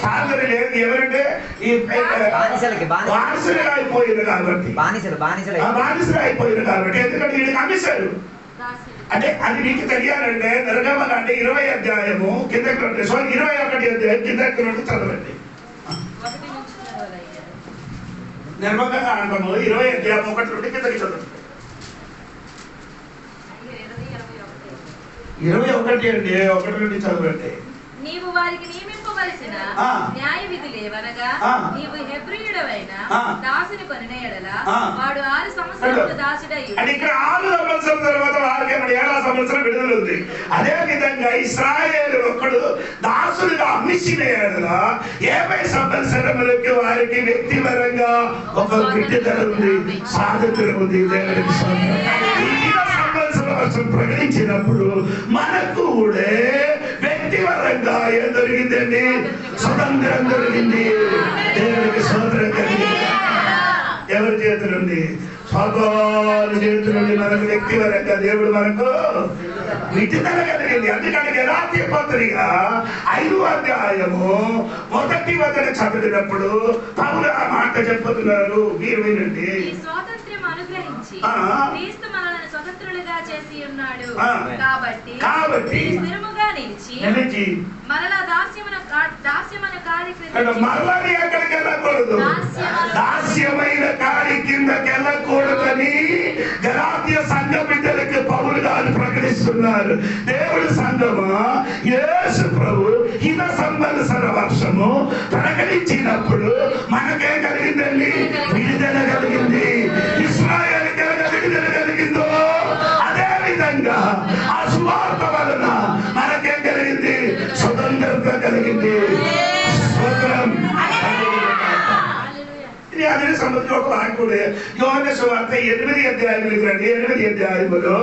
స్వాతంత్రం లేదు. ఎవరంటే ఈ బానిసలు అయిపోయింది కాబట్టి, బానిసలు అయిపోయింది కాబట్టి, ఎందుకంటే వీడికి అమ్మిస్తాడు. అంటే అది మీకు తెలియాలంటే నిర్గమకాండ 20వ అధ్యాయము కిందకి రండి. 21వ అధ్యాయం కిందకి రండి, చదవండి. నిర్గమకాండము 20వ అధ్యాయం 1 నుండి కిందకి చదవండి. 21 అండి, 1 నుండి చదవండి.
నీవు వారికి నియమింపవలసిన న్యాయ విధులేవనగా, నీవు హెబ్రీయుడవైన దాసుని కొనిన యెడల వాడు 6 సంవత్సరాలు దాసుడయ్యుండు.
అంటే ఇక్కడ 6 సంవత్సరాల తర్వాత వారికి 7వ సంవత్సరం విడుదల ఉంది. అదే విధంగా ఇశ్రాయేలు ఒకడు దాసులుగా అమ్మిసిన యెడల 70 సంవత్సరములకు వారికి వ్యక్తిపరంగా ఒక విడుదల ఉంది, స్వాతంత్రం ఉంది. దేవునికి సంవత్సరం ప్రకటించినప్పుడు మనకు కూడా వ్యక్తిపరంగా ఏం దొరికిందండి? స్వతంత్రం దొరికింది. దేవునికి స్వతంత్రం కలిగింది. ఎవరి చేతులుంది? స్వతోని చేతులుండి మనకు వ్యక్తిపరంగా దేవుడు మనకు విడుదల కలిగింది. అందుకని గలాతీ పత్రిక 5వ అధ్యాయము 1వ వచనం చదివినప్పుడు పౌలు ఆ మాట చెప్పుతున్నారు, మీరు వినండి.
క్రీస్తు మనల్ని స్వతంత్రులుగా చేసి ఉన్నాడు. కాబట్టి స్థిరముగా నిలిచి మరలా దాస్యమైన కాడి
ఎక్కడికి వెళ్ళకూడదు, దాస్యమైన కాడి కిందకి వెళ్ళకూడదని గలాతీయ సంఘ బిడ్డలకి పౌలు గారు ప్రకటిస్తున్నారు. దేవుడి సంఘమా, యేసు ప్రభు హిత సంవత్సర వర్షము ప్రకటించినప్పుడు మనకేం కలిగిందండి? విడుదల కలిగింది. ఇశ్రాయేలుకి విడుదల కలిగిందో అదే విధంగా ఆ సువార్త వలన మనకేం కలిగింది? స్వతంత్రత కలిగింది. స్వతంత్రం. అదే సంబంధించి ఒక వాక్యుడు యోహాను సువార్త 8 అధ్యాయములకు రండి. 8 అధ్యాయములో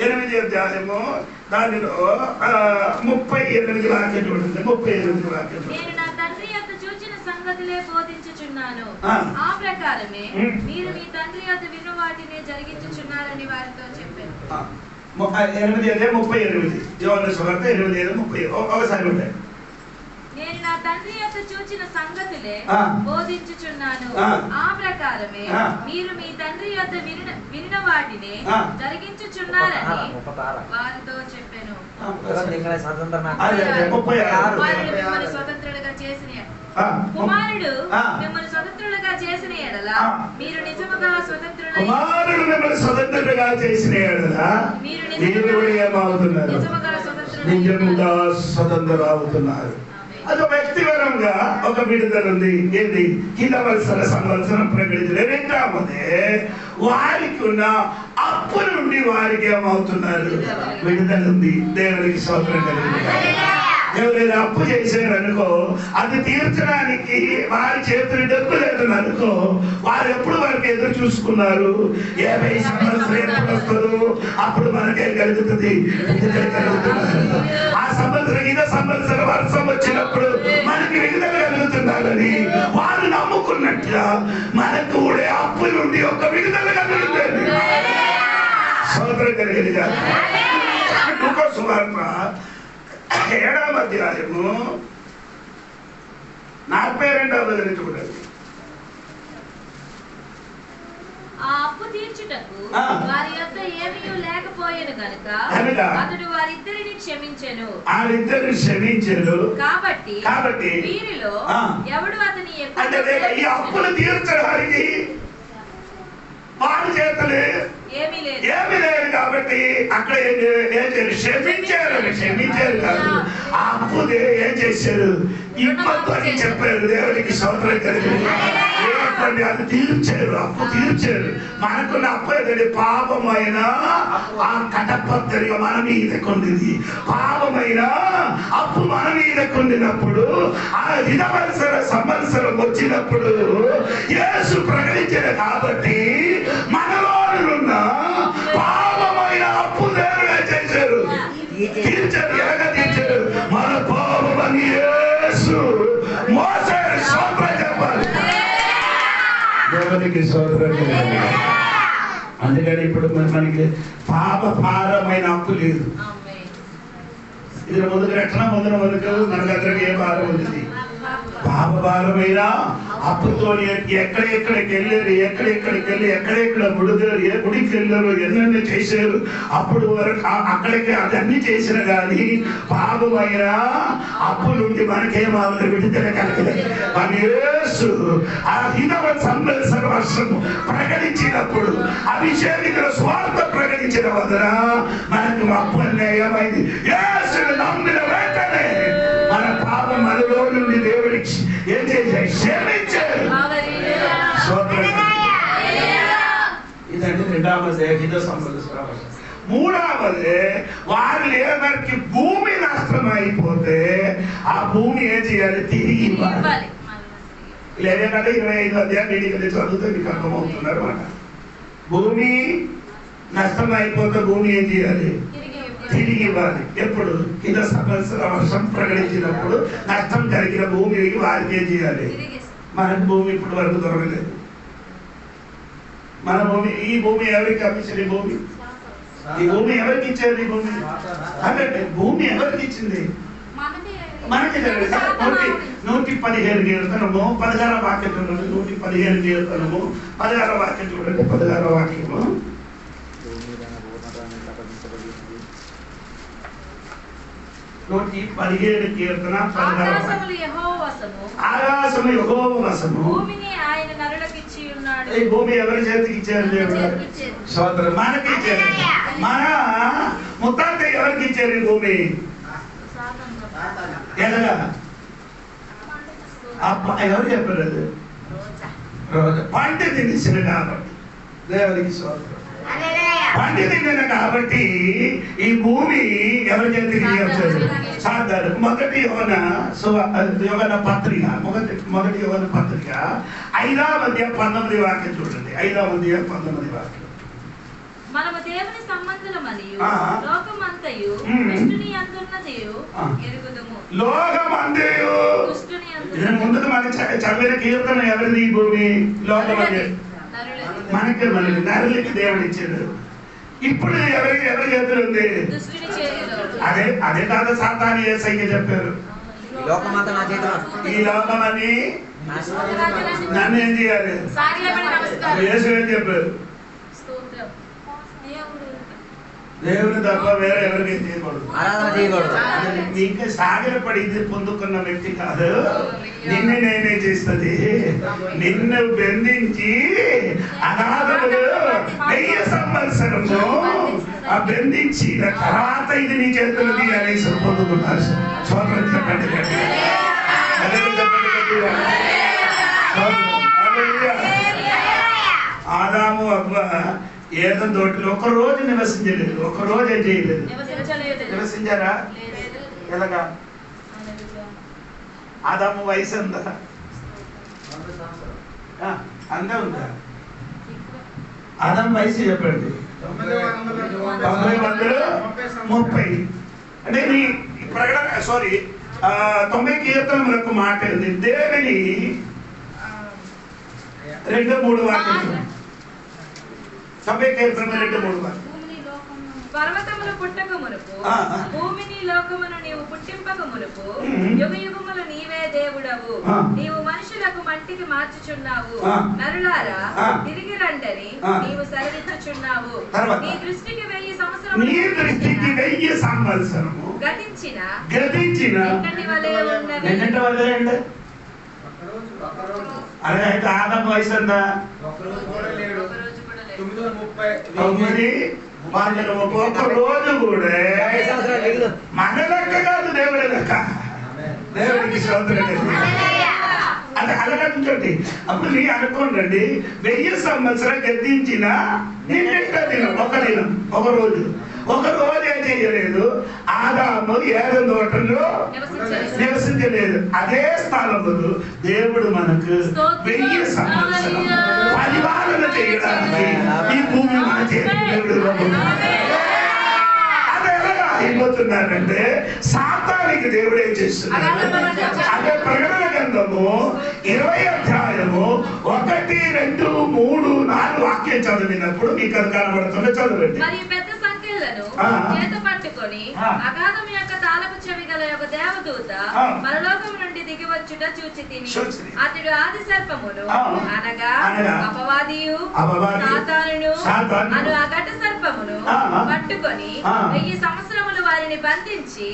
8 అధ్యాయము దానిలో 38 వాక్యం చూడండి. 38 వాక్యం.
నేను నా తండ్రి యొద్ద చూచిన సంగతులే బోధించుచున్నాను, ఆ ప్రకారమే మీరు మీ తండ్రి యొద్ద విన్న వాటినే జరిగించుచున్నారని వారితో చెప్పాను.
8:38 యోహాను సువార్త 8:30 ఒకసారి ఉంటాయి.
నేను నా తండ్రి యొక్క చూచిన సంగతులే బోధించుచున్నాను, ఆ ప్రకారమే మీరు మీ తండ్రి యొక్క వినిన వాటిని జరిగించుచున్నారని వారితో చెప్పాను. స్వతంత్రులుగా చేసిన కుమారుడు మిమ్మల్ని స్వతంత్రులుగా చేసిన ఎడల మీరు నిజముగా
స్వతంత్రులుగా చేసిన ఎడల మీరు ఏమవుతున్నారు? నిజముగా స్వతంత్రులు అవుతున్నారు. అది వ్యక్తిపరంగా ఒక విడుదల ఉంది. ఏంటి? హితవత్సర సంవత్సరం ప్రకటించిన. రెండవదే వారికి ఉన్న అప్పు నుండి వారికి ఏమవుతున్నారు? విడుదల ఉంది. దేవునికి స్తోత్రం కలిగింది. ఎవరైనా అప్పు చేశారనుకో, అది తీర్చడానికి వారి చేతులు డబ్బు లేదని అనుకో, వారు ఎప్పుడు వారికి ఎదురు చూసుకున్నారు? 50 సంవత్సరం ఎప్పుడు వస్తుందో అప్పుడు మనకేం కలుగుతుంది? విడుదల కలుగుతున్నారు. ఆ సంవత్సరం ఇదే సంవత్సరం వర్షం వచ్చినప్పుడు మనకి విడుదల కలుగుతున్నారని వారు నమ్ముకున్నట్లుగా మనకు కూడా అప్పు నుండి ఒక విడుదల కలుగుతుంది. స్తోత్రం కలిగింది. లూకా సువార్త 7వ అధ్యాయము 42వ వచనం చూడండి.
ఆ అప్పు తీర్చుటకు వారి యొద్ద ఏమీ లేకపోయేను గనుక అతడు వారిద్దరిని క్షమించెను. కాబట్టి వీరిలో ఎవడు అతని
ఈ అప్పులు తీర్చడానికి వారి చేతులు ఏమీ లేదు కాబట్టి అక్కడ క్షమించారు కాదు, ఆ అప్పు ఏం చేశారు? ఇబ్బంది అని చెప్పారు. దేవునికి స్తోత్రం కలిగింది. అది తీర్చారు, అప్పు తీర్చారు. మనకున్న అప్పు ఏదంటే పాపమైన ఆ కటపత్రిక మన మీద కొండింది. పాపమైన అప్పు మన మీద కొండినప్పుడు ఆ హితవత్సర సంవత్సరం వచ్చినప్పుడు యేసు ప్రకటించారు కాబట్టి మనలో ఉన్న పాపమైన అప్పు దేవుడే చేశారు, తీర్చారు. ఎలాగా తీర్చారు? మన పాపమని యేసు మోసారు. స్తోత్రం చెప్పాలి. దేవునికి స్తోత్రం. అందుకని ఇప్పుడు మనకి పాప భారమైన అప్పు లేదు. ఇది ముందుకు రక్షణ పొందిన మనకు మనకు ఏ భారం ఉంది? పాప భారమైన అప్పుతో ఎక్కడెక్కడికి వెళ్ళారు, ఎక్కడెక్కడ విడుదల, ఏ గుడికి వెళ్ళారు, ఎన్నెన్ని చేశారు. అప్పుడు వరకు అక్కడికి అదన్నీ చేసిన కానీ పాపమైన అప్పు నుండి మనకేమావుతుంది? విడుదల కలగలేదు. మన యేసు ఆ హితవ సంవత్సర వర్షం ప్రకటించినప్పుడు అభిషేకితుల స్వార్థ ప్రకటించిన వదన మనకు అప్పు అన్యాయమైంది. యేసును నమ్మిన వెంటనే మన పాపం మనలో నుండి దేవుడికి ఏం చేశారు? క్షమించారు. ఇదంటే రెండవది హిత సంవత్సర వర్షం. మూడవది వారు లేదరికి భూమి నష్టం అయిపోతే ఆ భూమి ఏం చేయాలి? తిరిగి ఇవ్వాలి. లేదంటే 25వ అధ్యాయం చదువుతూ మీకు అర్థమవుతున్నారు అన్నమాట. భూమి నష్టం అయిపోతే భూమి ఏం చేయాలి? తిరిగి ఇవ్వాలి. ఎప్పుడు? హిత సంవత్సర వర్షం ప్రకటించినప్పుడు నష్టం కలిగిన భూమి వారికి ఏం చేయాలి? మనకు భూమి ఇప్పుడు వరకు దొరకలేదు. మన భూమి, ఈ భూమి ఎవరికి అప్పించింది? ఈ భూమి ఎవరికి ఇచ్చారు? ఈ భూమి అంటే భూమి ఎవరికి ఇచ్చింది? మనకి 115 కీర్తనము 16వ వాక్యం చూడండి. 115 కీర్తనము 16వ వాక్యం చూడండి. 16వ వాక్యము. కీర్తన ఆకాశము యెహోవా వశము,
భూమిని ఆయన నరులకు ఇచ్చి ఉన్నాడు.
ఈ భూమి ఎవరి చేతికి ఇచ్చారు? దేవుడు. సోదరు మనకి ఇచ్చారు. మన ముత్తాత ఎవరికి ఇచ్చారు ఈ భూమి? ఎలాగా? ఎవరు చెప్పారు? అది రోజు పంట తినేసిన కాబట్టి దేవునికి స్తోత్రం. పంట తిన్న కాబట్టి ఈ భూమి ఎవరి చేతికి వచ్చారు? సాధారణ మొదటి యోగన పత్రిక 5వ అధ్యాయం 19వ వాక్యం చూడండి. 5వ అధ్యాయం 19వ వాక్యం.
మనము దేవుని సంబంధులమనియు లోకమంతయు దుష్టుని అందున్నదియు ఎరుగుదుము.
లోకమంతయు
దుష్టుని
ఇది ముందుకు మనకి చదివిన కీర్తన ఎవరిది? ఈ భూమి లోకమంతయు మనకి నరులకి దేవుడు ఇచ్చాడు. ఇప్పుడు ఎవరి చేతులు ఉంది?
దుష్టుని చేతిలో.
అదే కాదు సాతాను యేసయ్య చెప్పారు,
ఈ లోకమంతా నా చేతిలో.
ఈ లోకమని నన్ను ఏం చేయాలి? యేసు ఏం చెప్పారు? దేవుని తప్ప వేరే ఎవరికి చేయకూడదు,
ఆరాధన చేయకూడదు.
ఇంకా సాగరపడి ఇది పొందుకున్న వ్యక్తి కాదు. నిన్ను నేనే చేస్తుంది. నిన్ను బెందించి అనాథములు 1000 సంవత్సరము బెందించిన తర్వాత ఇది నీ చేతులది అనేసి పొందుకున్నారు. సోదరులు చెప్పండి. ఆదాము అవ్వ ఏదో తోటలో ఒక రోజు నివసించలేదు, ఒక రోజు ఏం చేయలేదు. నివసించారా? ఎలాగా? ఆదాము వయసు ఉందా? అంతే ఉందా? ఆదాము వయసు చెప్పండి. 930. అంటే నీ ప్రకటన 90 కీర్తనలకు మాట ఉంది. దేవుని 2-3 వాక్యం. 90 కీర్తన 2-3 వాక్యం.
పర్వతములు పుట్టక మునుపు భూమిని లోకమును నీవు పుట్టింపక మునుపు యుగ యుగములు నీవే దేవుడవు. నీవు మనుషులకు మట్టికి మార్చుచున్నావు. నరులారా తిరిగి రండని నీవు సెలవిచ్చుచున్నావు. నీ దృష్టికి 1000 సంవత్సరము గతించిన నిన్నటి వలె ఉన్నవి.
అదే అయితే ఆదాము వయసు ఎంత? 9 ఒక్క రోజు కూడా మన లెక్క కాదు, దేవుడి లెక్క. దేవుడికి స్తోత్రం. అంటే అలాగండి. అప్పుడు నీ అనుకోండి, 1000 సంవత్సరం గద్దించిన నిన్నెక్క దినం, ఒక రోజు ఏం చేయలేదు. ఆదాము ఏదైనా తోటలో నివసించలేదు. అదే స్థలంలో దేవుడు మనకు 1000 సంవత్సరం పరిపాలన చేయడానికి ఈ భూమి మన చేతి దేవుడు. అది ఎలాగా అయిపోతున్నారంటే సాతానికి దేవుడు ఏం చేస్తున్నాడు? అదే ప్రకటన గ్రంథము 20వ అధ్యాయము 1, 2, 3, 4 వాక్యం చదివినప్పుడు మీకు అది కనబడుతుంది. చదవండి.
చేత పట్టుకొని అగాధం యొక్క తాళపు చెవి గల ఒక దేవదూత పరలోకం నుండి దిగి వచ్చుట చూచి తిని అతడు ఆది సర్పమును అనగా అపవాదియు సాతానును అను ఆ ఘట సర్పమును పట్టుకొని 1000 సంవత్సరములు వారిని బంధించి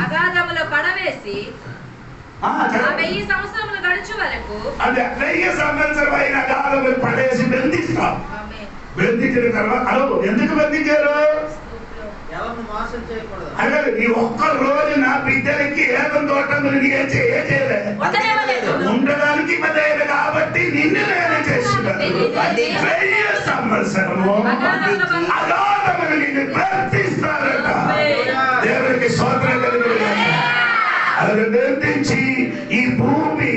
అగాధములో పడవేసి ఆ 1000 సంవత్సరములు గడుచు వరకు
అంటే 1000 సంవత్సరమైన అగాధములు పడేసి బంధిస్తాం. బంధించిన తర్వాత ఎందుకు బంధించారు? అలాగే నీ ఒక్క రోజు నా బిడ్డలకి ఏదో తోటలు చేయలేదు, ఉండడానికి లేదు కాబట్టి నిన్ను నేను చేస్తున్నాను. 1000 సంవత్సరము అగాధములు నిన్ను ప్రార్థిస్తారట. దేవుడికి స్తోత్రం కలుగును. అలాగే బంధించి ఈ భూమి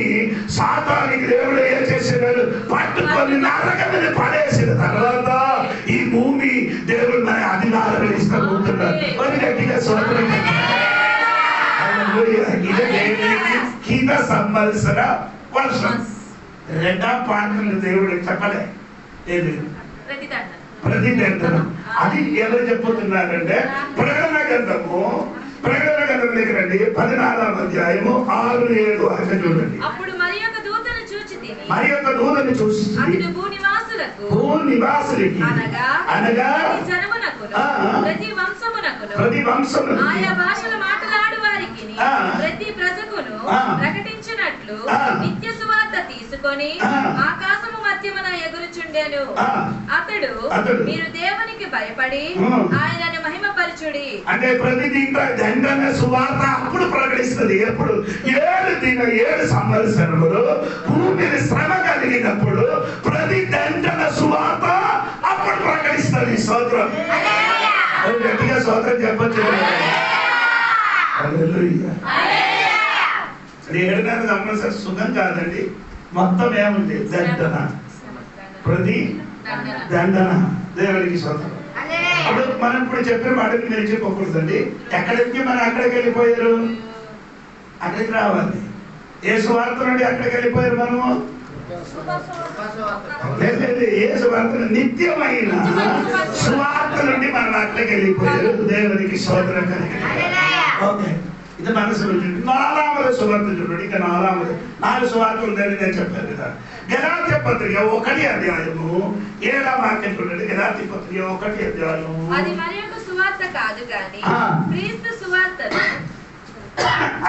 సాతానికి దేవుడు ఏం చేసినాడు? పట్టుకొని నరకమని పడేసిన తర్వాత ఈ భూమి దేవుడు మన అధికారం ఇష్టపోతున్నాడు. గట్టిగా స్తోత్రం. కింద సంవత్సర వర్షం 2వ పాటలు దేవుడు చెప్పలే. ఏది? ప్రతిదండనం. అది ఎవరు చెప్పుతున్నారంటే ప్రకటన గ్రంథము దగ్గర 14వ అధ్యాయము 6, 7 వాక్యం చూడండి.
అప్పుడు మరి యొక్క దూతను చూచి
భూనివాసులకి అనగా ప్రతి వంశమునకును
ఆయా భాషల మాట్లాడు వారికి ప్రతి ప్రజకును ప్రకటించినట్లు నిత్య సువార్త తీసుకొని ఆకాశము మధ్య మార్గమున ఎగురుచుండెను. అతడు మీరు దేవునికి భయపడి ఆయనను మహిమపరచుడి.
అంటే ప్రతి దండన సువార్త అప్పుడు ప్రకటిస్తుంది. ఎప్పుడు 7 సంవత్సరములు భూమిని శ్రమ కలిగినప్పుడు ప్రతి దండన సువార్త అప్పుడు ప్రకటిస్తుంది. స్తోత్రం. గట్టిగా స్తోత్రం చెప్పచ్చు. 7 సంవత్సరం సుఖం కాదండి. మొత్తం ఏముంది? దండన, ప్రతి దండన. దేవుడికి స్తోత్రం. అప్పుడు మనం ఇప్పుడు చెప్పిన మాటకి మీరు చెప్పకూడదండి. ఎక్కడికి మనం అక్కడికి వెళ్ళిపోయారు, అక్కడికి రావాలి. ఏ సువార్త నుండి అక్కడికి వెళ్ళిపోయారు మనము? ఏ సువార్త? నిత్యమైన సువార్త నుండి మనం అక్కడికి వెళ్ళిపోయారు. దేవునికి స్తోత్రం కలిగి. ఓకే, ఇది మనసు. 4వ సువార్త చూడండి. ఇక 4 సువార్తలు ఉందని నేను చెప్పాను కదా. గలాత్య పత్రిక 1 అధ్యాయము 7వ వాక్యం చూడండి. గలాత్య పత్రిక 1 అధ్యాయము.
అది మరి యొక్క సువార్త కాదు గాని క్రీస్తు సువార్త.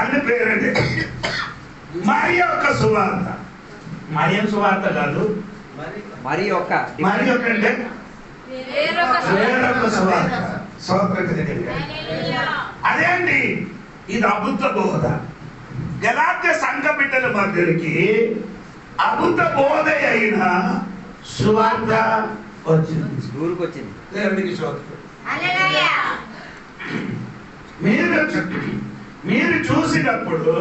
అన్ని పేరండి. మరి యొక్క సువార్త. మరియం సువార్త కాదు,
మరి యొక్క
అంటే వేరొక సువార్త. అదే అండి, ఇది అబద్ధ బోధ. గలాత్య సంఘ బిడ్డల మధ్యకి అబద్ధ బోధ అయిన సువార్త వచ్చింది,
ఊరుకొచ్చింది.
దేవునికి స్తోత్రం. మీరు చూసినప్పుడు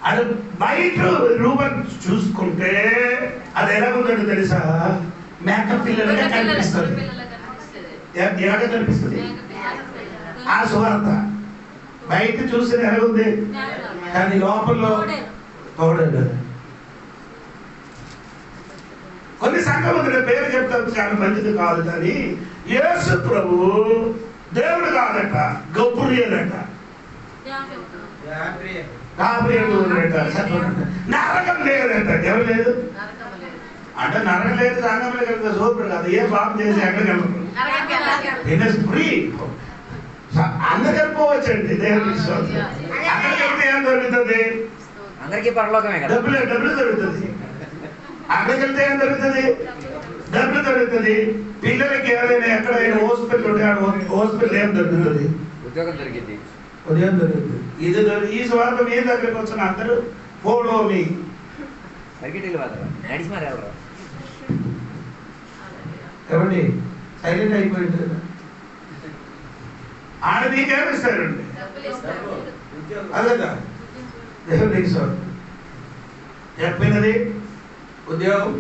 అది బయట రూపం చూసుకుంటే అది ఎలా ఉందో తెలుసా? మేకప్ పిల్లలుగా కనిపిస్తుంది. ఎలాగ కనిపిస్తుంది ఆ సువార్త? బయట చూసిన ఎలా ఉంది, కానీ లోపల తోడేది. కొన్ని సంఘముల పేరు చెప్తారు, చాలా మంచిది కాదు. కానీ యేసు ప్రభు దేవుడు కాదట, గబ్రియలట, నరకం లేదట. ఎవరు లేదు అంటే నరకం లేదు. సంఘంలో కలిగిన సూపర్ కాదు. ఏ పాపం చేసి ఎక్కడికి వెళ్ళరు, ఫ్రీ. అందరు వెళ్ళిపోవచ్చండి. దేవుడికి స్తోత్రం. అక్కడికి వెళ్తే ఏం దొరుకుతుంది?
అందరికీ పరలోకమే కదా.
డబ్బులు దొరుకుతుంది. అక్కడికి వెళ్తే ఏం దొరుకుతుంది? డబ్బులు దొరుకుతుంది. పిల్లలకి ఏదైనా ఎక్కడైనా హాస్పిటల్ ఉంటే హాస్పిటల్ ఏం దొరుకుతుంది?
ఉద్యోగం దొరికింది.
ఉదయం దొరుకుతుంది. ఇది ఈ స్వార్థం మీ దగ్గరికి వచ్చిన అందరూ ఫోటో మీ
పరిగెట్టి నడిచి మరి ఎవరు
ఎవరి సైలెంట్ అయిపోయింది. ఆడ మీకేమిస్తారండి? అదేగా దేవుడికి స్తోత్రం. చెప్పినది ఉద్యోగం,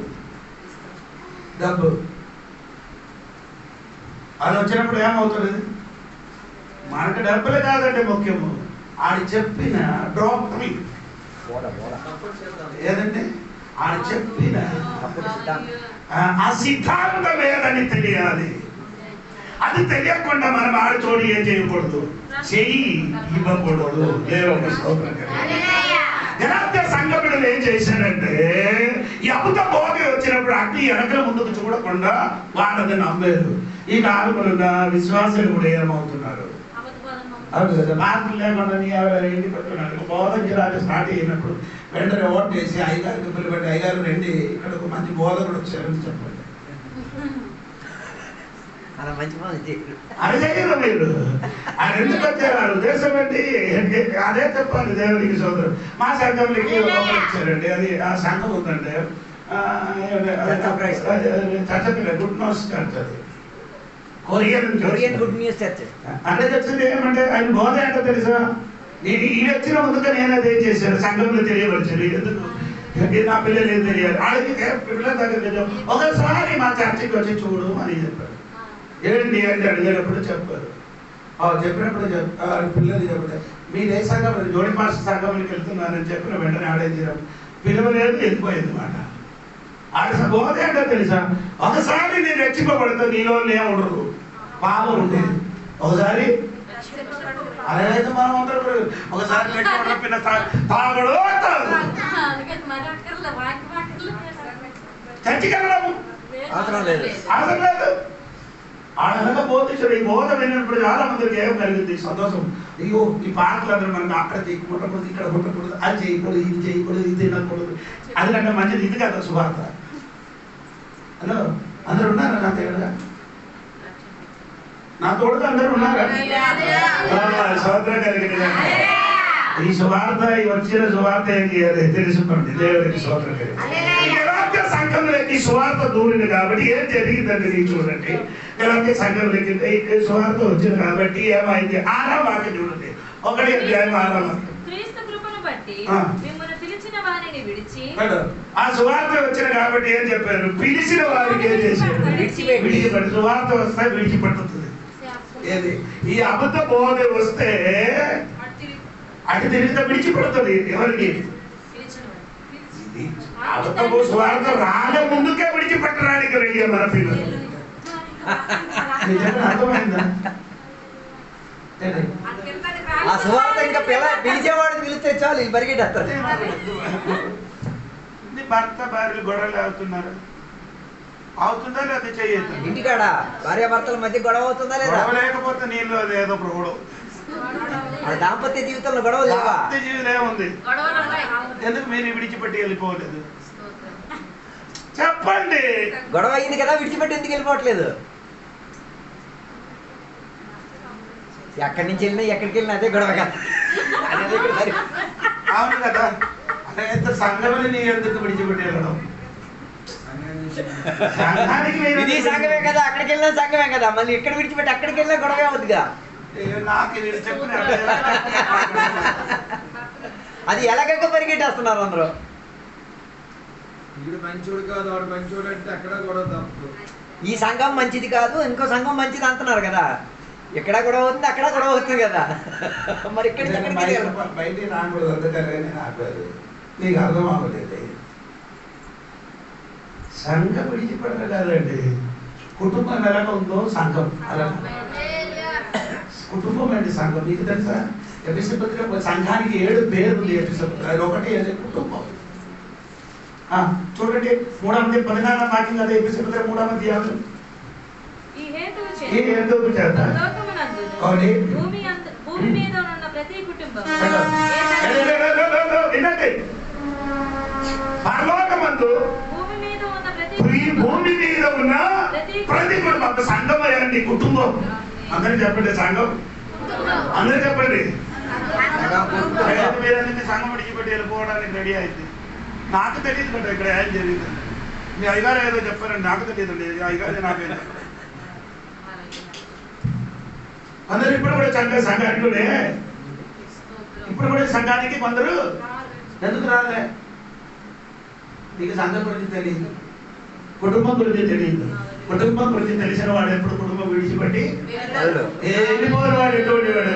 డబ్బు. అది వచ్చినప్పుడు ఏమవుతుంది? మనకు డబ్బులు కాదంటే ముఖ్యము, ఆడు చెప్పిన డాక్టరింగ్ ఏదంటే ఆడు చెప్పిన ఆ సిద్ధాంతం ఏదని తెలియాలి. అది తెలియకుండా మనం ఆడి చోటు ఏం చేయకూడదు, చెయ్యి ఇవ్వకూడదు. దేవుని స్తోత్రం. గలాత్య సంఘములు ఏం చేశారంటే ఈ అబద్ధ బోధ వచ్చినప్పుడు అన్ని వెనకల ముందుకు చూడకుండా వాళ్ళని నమ్మారు. ఈ కాలంలో విశ్వాసాలు కూడా ఏమవుతున్నారు? అవును కదా, మార్పులు లేకుండా ఇంటి పెట్టుకున్నారు. బోధన జిల్లాగా స్టార్ట్ అయినప్పుడు వెంటనే ఓట్ వేసి అయ్యగారికి పిలుపెట్టి, అయ్యగారు రండి ఇక్కడ ఒక మంచి బోధకుడు వచ్చారని చెప్పండి.
అలా మంచి
అది చేయరు మీరు. ఆయన ఎందుకు వచ్చారు? ఉద్దేశం ఏంటి? అదే చెప్పాలి. దేవునికి సోదరు. మా సంఘంలోకి వచ్చారండి. అది ఆ సంఘం ఉందంటే చర్చ గుడ్ న్యూస్ చర్చ్. అది కొరియన్
గుడ్ న్యూస్ చర్చ్.
అంటే చెప్తుంది ఏమంటే ఆయన బోధ ఏంటో తెలుసా? నేను ఈ వచ్చిన ముందుగా నేను అదే చేశాను. సంఘంలో తెలియవలసింది ఎందుకు? నా పిల్లలు ఏం తెలియాలి? వాళ్ళకి పిల్లల దగ్గర ఒకసారి మా చర్చకి వచ్చి చూడు అని చెప్పారు. ఏంటి అంటే అడిగేటప్పుడు చెప్పారు. చెప్పినప్పుడు పిల్లలు చెప్తారు, మీరు ఏ సంఘం? జోడి మాస్టర్ సంఘంలోకి వెళ్తున్నారని చెప్పిన వెంటనే ఆడేసారు. పిలవలేదు, వెళ్ళిపోయింది మాట. ఆడ బోధ ఏంటో తెలుసా? ఒకసారి నేను రెచ్చిపోబడితే నీలో ఉండరు, పాపం ఉండేది. ఒకసారి అలాగైతే మనం అందరూ ఒకసారి తాగడు చర్చికి వెళ్ళడం అవసరం లేదు. ఆడనగా బోధించారు. ఈ బోధ విన్నప్పుడు చాలా మందికి ఏం కలిగింది? సంతోషం. ఇగో ఈ పాటలు అందరూ మనకి అక్కడ ముట్టకూడదు, ఇక్కడ ముట్టకూడదు, అది చేయకూడదు, ఇది చేయకూడదు, ఇది తినకూడదు. అందుకంటే మంచిది ఇది కదా సువార్త. హలో, అందరు ఉన్నారా నా తోడుగా? నా తోడుగా అందరు ఉన్నారా? సోదరం కలిగిన ఈ సువార్త, ఈ వచ్చిన సువార్త తెలుసుకోండి. దేవుడికి సోదరం కలిగి సంఘంలోకి సువార్త దూరింది కాబట్టి ఏం జరిగిందండి నీకు చూడండి. ఎలాంటి సంఘంలోకి సువార్త వచ్చింది కాబట్టి ఏమైంది? 6వ వాక్యం చూడండి. 1 అధ్యాయం 6వ వాక్యం.
క్రీస్తు కృపను బట్టి మిమ్మల్ని పిలిచిన వారిని విడిచి,
ఆ సువార్త వచ్చిన కాబట్టి ఏం చెప్పారు? పిలిచిన వారికి ఏం చేశారు? విడిచిపెట్టి. సువార్త వస్తే విడిచిపెట్టుతుంది. ఏది? ఈ అబద్ధ బోధ వస్తే అటు తిరిగితే విడిచిపెడుతుంది. ఎవరికి? అబద్ధపు సువార్త రాలే ముందుకే విడిచిపెట్టడానికి రెడీ మన పిల్లలు. అర్థమైందా?
ఆ సువార్త ఇంకా పిలిచేవాడిని పిలిస్తే చాలు వీళ్ళు పరిగెట్టేస్తారు.
భర్త భార్యలు గొడవలు అవుతున్నారు. అవుతుందా లేదా? చెయ్యొద్దు.
ఇంటికాడ భార్యాభర్తల మధ్య గొడవ అవుతుందా లేదా?
గొడవ లేకపోతే నీళ్ళు ఏదో గొడవ.
దాంపత్య జీవితంలో గొడవ లేవా?
జీవితం ఏముంది? ఎందుకు మీరు విడిచిపెట్టి వెళ్ళిపోలేదు? చెప్పండి.
గొడవ అయింది కదా, విడిచిపెట్టి ఎందుకు వెళ్ళిపోవట్లేదు? ఎక్కడి నుంచి వెళ్ళినా ఎక్కడికి వెళ్ళినా అదే గొడవ కదా.
అవును కదా. అంటే సంఘమని నీ ఎందుకు విడిచిపెట్టి వెళ్ళడం?
ఇది సంఘమే కదా, అక్కడికి వెళ్ళినా సంఘమే కదా, మళ్ళీ ఇక్కడ విడిచిపెట్టి అక్కడికి వెళ్ళినా గొడవే అవుతుందిగా.
నాకు చెప్పిన
అది ఎలాగ పరిగెట్టేస్తున్నారు అందరూ.
వీడు మంచోడు కాదు, వాడు మంచోడు అంటే అక్కడ గొడవ తప్పు.
ఈ సంఘం మంచిది కాదు, ఇంకో సంఘం మంచిది అంటున్నారు కదా. ఇక్కడ గొడవ అవుతుంది, అక్కడ గొడవ అవుతుంది కదా. మరి ఇక్కడ
బయటికి రాకూడదు. అందుకని నేను ఆపారు. నీకు అర్థం అవ్వలేదు. సంఘం విడిచిపెట్టడం కాదండి. కుటుంబం ఎలాగ ఉందో సంఘం అలా. కుటుంబం అండి సంఘం. నీకు తెలుసా? ఎఫెసీ పత్రిక సంఘానికి 7 పేర్లు ఉంది. ఎఫెసీ పత్రిక అది ఒకటి కుటుంబం. చూడండి 3:14 వాక్యం కదా. ఎఫెసీ పత్రిక 3వ అధ్యాయం.
ఈ హేతువు చేత భూమి మీద ఉన్న ప్రతి కుటుంబం
పరలోకమందు భూమి మీద ఉన్న ప్రతి కుటుంబం. సంఘం అయ్యండి కుటుంబం. అందరూ చెప్పండి సంఘం. అందరూ చెప్పండి. మీరన్నీ సంఘం విడిచిపెట్టి వెళ్ళిపోవడానికి రెడీ అయింది. నాకు తెలియదు కదా ఇక్కడ ఏం జరిగింది. మీ అయ్యగారు ఏదో చెప్పారండి, నాకు తెలియదండి. అయ్యగారు నాకేం అందరూ ఇప్పుడు కూడా సంఘానికులే. ఇప్పుడు కూడా సంఘానికి కొందరు ఎందుకు రాలే? నీకు సంఘం గురించి తెలియదు, కుటుంబం గురించి తెలియదు. కుటుంబం గురించి తెలిసిన వాడు ఎప్పుడు కుటుంబం విడిచిపెట్టి వెళ్ళిపోయిన వాడు ఎటువంటి వాడు?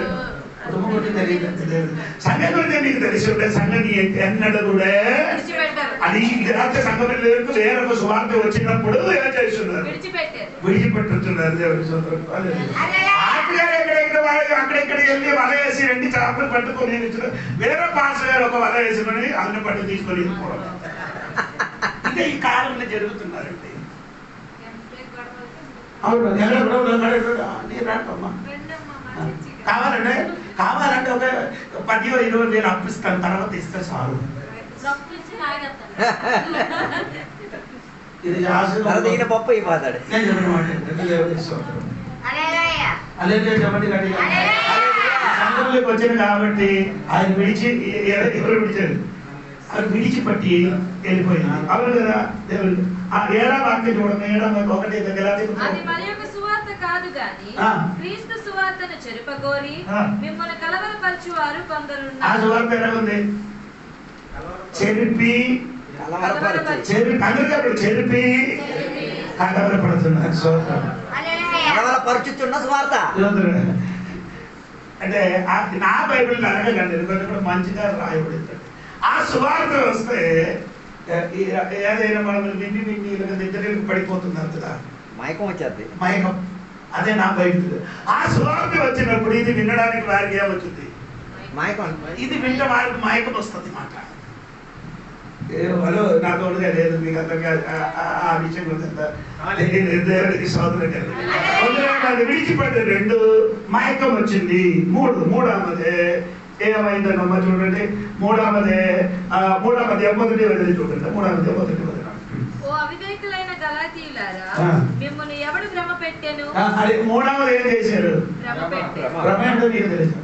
కుటుంబం గురించి తెలియదు. సంఘం గురించి నీకు తెలిసి ఉంటే సంఘం ఎన్నడూ కూడా అది సంఘం లేదు. వేరొక సువార్త వచ్చినప్పుడు ఏం చేస్తున్నారు? విడిచిపెట్టుతున్నారు. దేవుడి సోదరుడు అక్కడెక్కడ వెళ్ళి వల వేసి 2 చేపలు పట్టుకొని వేరే పాస్ గారు ఒక వల వేసుకొని అన్న పట్టు తీసుకొని వెళ్ళిపోవడం. ఇంకా ఈ కాలంలో జరుగుతున్నారండి. అవును. కావాలంటే ఒక 10-20 వేలు అప్పిస్తాను, తర్వాత ఇస్తే చాలు. ఇది
పప్పు అయిపోతాడు.
నేను చెప్పిన సంఘంలోకి వచ్చాను కాబట్టి ఆయన విడిచి ఎవరు విడిచారు? అది విడిచిపట్టి వెళ్ళిపోయింది. అవును కదా. దేవుడు 7వ వాక్యం చూడండి. 7వ వాక్యం 1 దగ్గర
కాదు గాని క్రీస్తు సువార్తను చెరుపగోరి మిమ్మల్ని కలవరపరచువారు కొందరు ఉన్నారు.
ఆ సువార్త ఎలా ఉంది? చెరిపి కలవరపడుతున్నారు.
కలవరపరుచుతున్న సువార్త
అంటే నా బైబిల్ అడగండి, ఎందుకంటే కూడా మంచిగా రాయబడింది. ఆ సువార్త వస్తే ఏదైనా మనం విని నిద్రకి పడిపోతున్నారు కదా,
మైకం వచ్చేది.
మైకం. అదే నా బైబిల్. ఆ సువార్త వచ్చినప్పుడు ఇది వినడానికి వారికి ఏమవుతుంది? మైకం. ఇది వింటే వారికి మైకం వస్తుంది మాట. హలో, నా తోడుగా లేదు మీకు అందరికీ ఆ విషయం దేవుడికి సోదరుడు అది విడిచిపెట్టే 2 మైకం వచ్చింది. 3 ఏమైందన్నమ్మా చూడండి. 3 మొదటి చూడండి. 3 మొదటి
ఓ అవివేకులైన గలాతీయులారా, మిమ్మల్ని ఎవడు భ్రమ పెట్టెను?
అది మూడవది ఏం చేశారు? భ్రమ ఏంటో నీకు తెలుసు.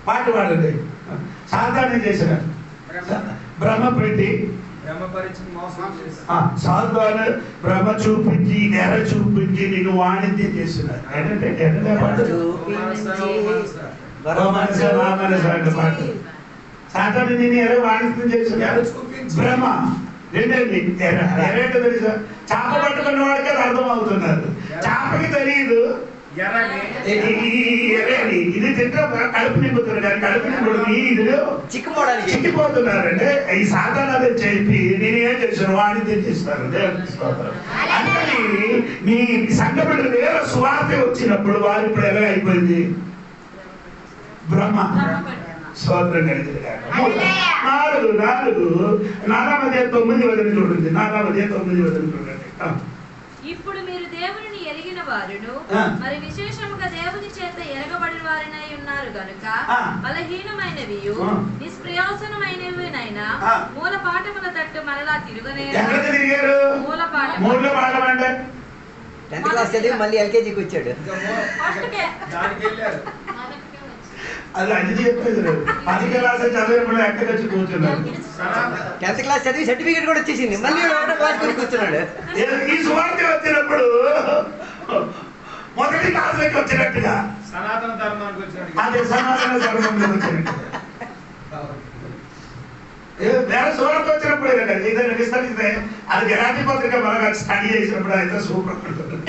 పాట పాడండి. సాధారణ చేశారు భ్రమ పెట్టి, సాధారణ భ్రమ చూపించి, ఎర చూపించి నిన్ను వాణిజ్యం చేస్తున్నారు. ఏంటంటే పాట సాధారణ నేను ఎర వాణిజ్యం చేస్తున్నారు. భ్రమ ఏంటండి? ఎరేంటో తెలుసా? చేప పట్టుకున్న వాడికి అది అర్థం అవుతున్నారు. చేపకి తెలియదు ఇది తింటే కడుపు నింపుతున్నారు, కానీ కడుపు నింపుడు చిక్కిపోతున్నారంటే ఈ సాధనాలు చెప్పి నేను ఏం చేశాను? వాణిజ్యం చేస్తారు. అంటే నీ సంఘ బిడ్డలు వేరే స్వార్థ వచ్చినప్పుడు వారు ఇప్పుడు ఎలా అయిపోయింది? బ్రహ్మ స్తోత్రం కలిగింది. 4:9 చూడండి. 4:9 చూడండి.
ఇప్పుడు మీరు దేవుని ఎరిగిన వారును మరి విశేషముగా దేవుని చేత ఎరగబడిన వారినై ఉన్నారు గనుక బలహీనమైనవి నిష్ప్రయోజనమైనవినైనా మూల పాఠముల తట్టు మరలా తిరగనేరు.
మళ్ళీ ఎల్కేజీకి వచ్చాడు.
అది అది చెప్పేది 10వ క్లాస్ చదివినప్పుడు ఎక్కడికి వచ్చి కూర్చున్నాడు.
10th క్లాస్ చదివి సర్టిఫికేట్ కూడా వచ్చేసింది. మళ్ళీ 1వ క్లాస్ వచ్చి కూర్చున్నాడు.
ఈ సువార్త వచ్చినప్పుడు మొదటి క్లాసులకి వచ్చినట్టుగా
సనాతన ధర్మానికి వచ్చినట్టు,
అదే సనాతన ధర్మంలోకి వచ్చినట్టుగా వేరే సువార్త వచ్చినప్పుడు ఏదైనా విస్తరిస్తే అది గలాతీ పత్రిక బాగా స్టడీ చేసినప్పుడు అయితే సూపర్ ఉంటుంది.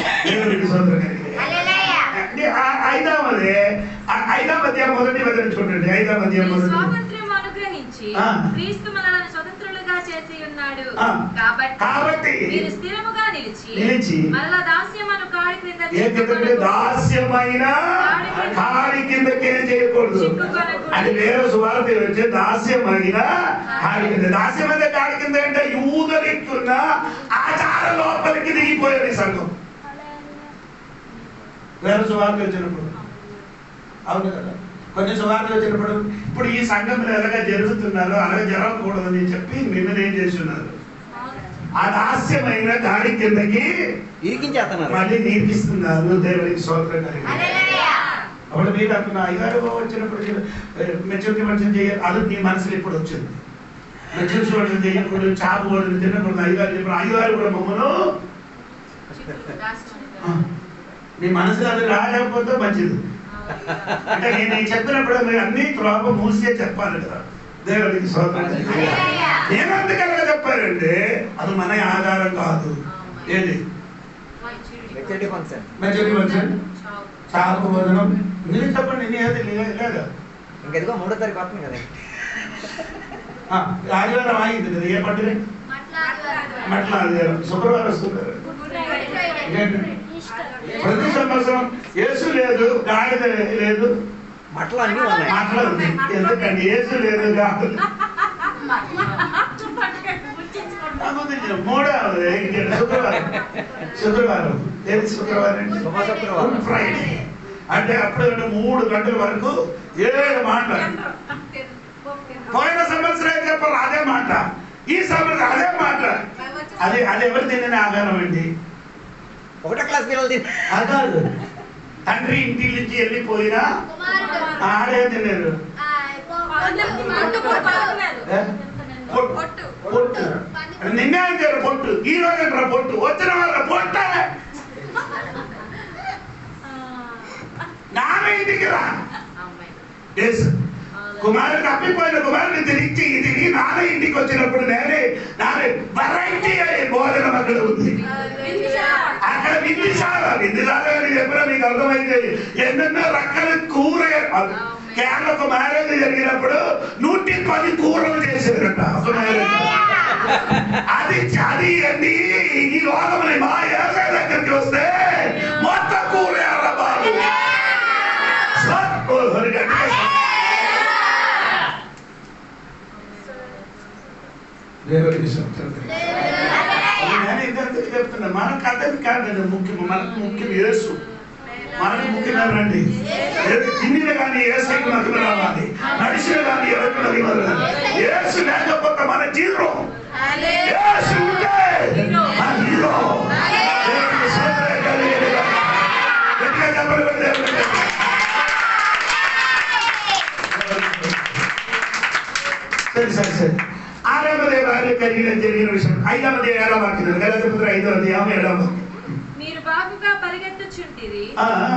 ఐదవ అధ్యాయం 1వ వచనం చూడండి. 5వ అధ్యాయం 1వ
స్వాతంత్ర్యం అనుగ్రహించి క్రీస్తు మనలను స్వతంత్రులుగా చేసి ఉన్నాడు. కాబట్టి మీరు స్థిరముగా నిలిచి మరలా దాస్యమను కాడి క్రింద
దాస్యమైన కాడి కిందకే చేయకూడదు. అది వేరే సువార్త వచ్చే దాస్యమైన కాడి కింద. దాస్యమైన కాడి కింద అంటే యూదులకున్న ఆచార లోపలికి దిగిపోయేది సంఘం. వేరే సువార్త వచ్చినప్పుడు అవును కదా. కొన్ని సువార్తలు వచ్చినప్పుడు ఇప్పుడు ఈ సంఘంలో ఎలాగా జరుగుతున్నారో అలాగే జరగకూడదని చెప్పి మిమ్మల్ని ఏం చేస్తున్నారు? ఆ దాస్యమైన దాడి కిందకి మళ్ళీ నీర్పిస్తున్నారు. దేవుడికి స్తోత్రం కలిగి. అప్పుడు మీరు అంటున్నా అయ్యారు వచ్చినప్పుడు మెచ్యూరిటీ మనుషులు చేయాలి. అది నీ మనసులో ఇప్పుడు వచ్చింది. మెచ్యూరిటీ మనుషులు చేయకూడదు, చాపు వాళ్ళు తినకూడదు. అయ్యారు కూడా మమ్మల్ని నీ మనసులో అది రాలేకపోతే మంచిది. అంటే నేను చెప్పినప్పుడు మీరు అన్ని త్రోవ మూసే చెప్పాలి కదా. దేవుడికి స్తోత్రం. నేను అందుకనగా చెప్పారంటే అది మన ఆధారం కాదు. ఏది మెచ్యూరిటీ ఫంక్షన్ చాపు భోజనం మీరు చెప్పండి. ఏది లేదా
ఇంకెందుకో 3వ తారీఖు వస్తుంది కదా.
ఆదివారం ఆగింది కదా. ఏ పండుగ? మట్ల ఆదివారం. శుక్రవారం వస్తున్నారు. ప్రతి సంవత్సరం యేసు లేదు, గాడిద లేదు,
మట్లు అన్నీ ఉన్నాయి.
మట్ల ఉంది. ఎందుకండి యేసు లేదు, గాడిద. 3వ శుక్రవారం. ఏది శుక్రవారం? ఫ్రైడే. అంటే అప్పుడు 3 గంటల వరకు 7 మాటలు. పోయిన సంవత్సరం చెప్పారు అదే మాట, ఈ సంవత్సరం అదే మాట. అది ఎవరు తినే ఆధారం అండి?
1వ క్లాస్ పిల్లలు
కాదు. తండ్రి ఇంటి నుంచి వెళ్ళిపోయినా ఆడే తిన్నారు. పొట్టు నిన్నే అంటారు పొట్టు. ఈ రోజు అంటారు పొట్టు. వచ్చిన వాళ్ళ పొట్ట నాన్న ఇంటికి రా. కుమారుడు తప్పిపోయిన కుమారుని తిరిగి ఇది నాన్న ఇంటికి వచ్చినప్పుడు నేనే వెరైటీ భోజనం అక్కడ ఉంది. అక్కడ విందుశాల చెప్పిన మీకు అర్థమైంది. ఎన్నెన్నో రకాల కూర. కేరళకు మ్యారేజ్ జరిగినప్పుడు 110 కూరలు చేసేదట ఒక మ్యారేజ్. అది అన్ని ఈ లోకమని మా ఏసై దగ్గరికి వస్తే మొత్తం కూర బాబు. దేవుడికి నేను ఇద్దరికి చెప్తున్నా. మనకు అర్థం కాదు ముఖ్యం. మనకు ముఖ్యం యేసు. మనకు ముఖ్యమేనండి. తిండిన కానీ ఏసైకి మహిమ రావాలి, నడిచిన కానీ ఎవరికి మహిమ రావాలి. యేసు లేకపోతే మన జీవితం. యేసు ఉంటే జరిగిన విషయం 5వ అధ్యాయం 7వ వాక్యం గలాతీయులకు 5వ అధ్యాయం 7వ వాక్యం.
మీరు బాగుగా పరిగెత్తుచుంటిరి,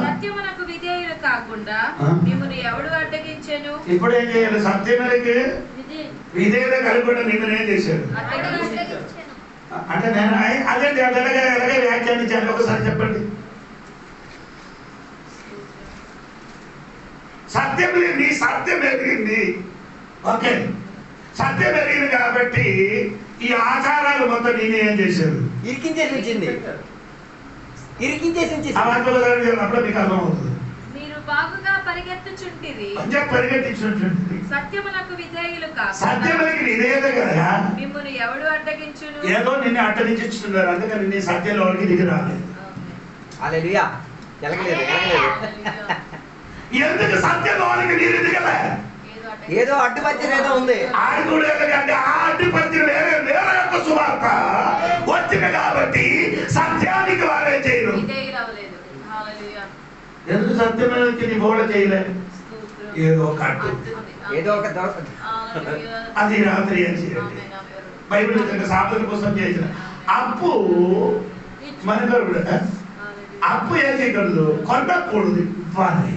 సత్యమునకు విధేయులు కాకుండా మిమ్మల్ని ఎవడు అడ్డగించెను?
ఇప్పుడు ఏం చేయాలి? సత్యమునకి విధేయులు కలగకుండా మిమ్మల్ని ఏం చేశాడు అంటే నేను అదే ఎలాగే వ్యాఖ్యానించాను. ఒకసారి చెప్పండి. సత్యం నీ సత్యం ఎదిగింది. ఓకే, సత్యం ఎదిగింది కాబట్టి ఈ ఆచారాలు మొత్తం నేను ఏం చేశారు?
ఇరికించేసి ఉంచింది.
అప్పుడు మీకు అర్థమవుతుంది.
మీరు బాగుగా పరిగెత్తుచుంటిరి,
పరిగెత్తించుంటుంది.
సత్యమునకు విధేయులు కాకుండా
సత్యమునికి విధేయత కదా.
మిమ్మల్ని ఎవడు అడ్డగించును?
ఏదో నిన్ను అడ్డగించుతున్నారు, అందుకని నీ సత్యంలోనికి దిగి రాలేదు.
హల్లెలూయా. ఎలగలేదు.
ఎందుకు సత్యంలోనికి నీరు దిగలే?
ఏదో అడ్డుపంచం ఏదో ఉంది.
అంటే ఆ అడ్డుపంచం వేరే యొక్క సువార్త వచ్చింది కాబట్టి సత్యానికి వారే చేయరు. ఎందుకు సత్యమైనకి నీ బోడ చేయలేదు? ఏదో ఒక అడ్డు,
ఏదో ఒక
అది రాత్రి ఏం చేయండి. బైబిల్ సాధన కోసం చేసిన అప్పు మనకూడదు. అప్పు ఏం చేయకూడదు, కొనకూడదు. ఇవ్వాలి.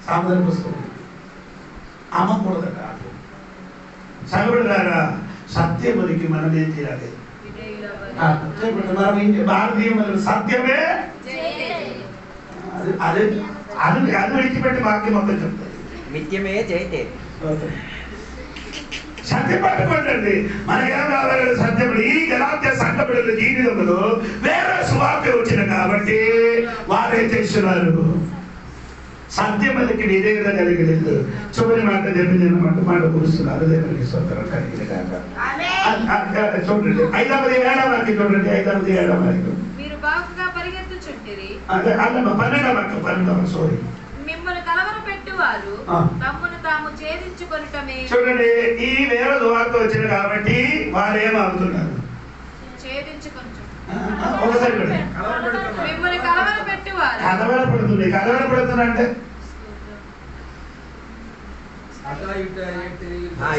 సాధన పుస్తకం అమ్మకూడదట. అప్పు సగబడినారా? సత్యమునికి మనం ఏం చేయాలి? మనం భారతీయ సత్యమే అది అది అది విడిచిపెట్టి వాక్యం మొత్తం చెప్తాయి.
నిత్యమే జయితే
సత్యం పట్టుకోండి. మనకేం కావాలి? సత్యములు. ఈ గలాత్య సంఘ బిడ్డల జీవితంలో వేరే సువార్త వచ్చిన కాబట్టి వారేం చేస్తున్నారు? సత్యములకి విధేయత కలిగలేదు. చివరి మాట చెప్పింది మాట కూరుస్తున్నారు. దేవునికి స్తోత్రం కలిగిన కాక. చూడండి 5వ అధ్యాయం 7వ వాక్యం చూడండి. 5వ అధ్యాయం 7వ వాక్యం.
మీరు బాగుగా పరిగెత్తుచుంటిరి,
12వ వాక్యం. సారీ,
మిమ్మల్ని కలవరపెట్టువారు తమ్మును తాము ఛేదించుకొనుటమే.
చూడండి, ఈ వేరే సువార్త వచ్చిన కాబట్టి వారు ఏమవుతున్నారు? ఒకసారి
మిమ్మల్ని కలవరపెట్టువారు.
కలవరపడుతుంది. కలవరపడుతుంది అంటే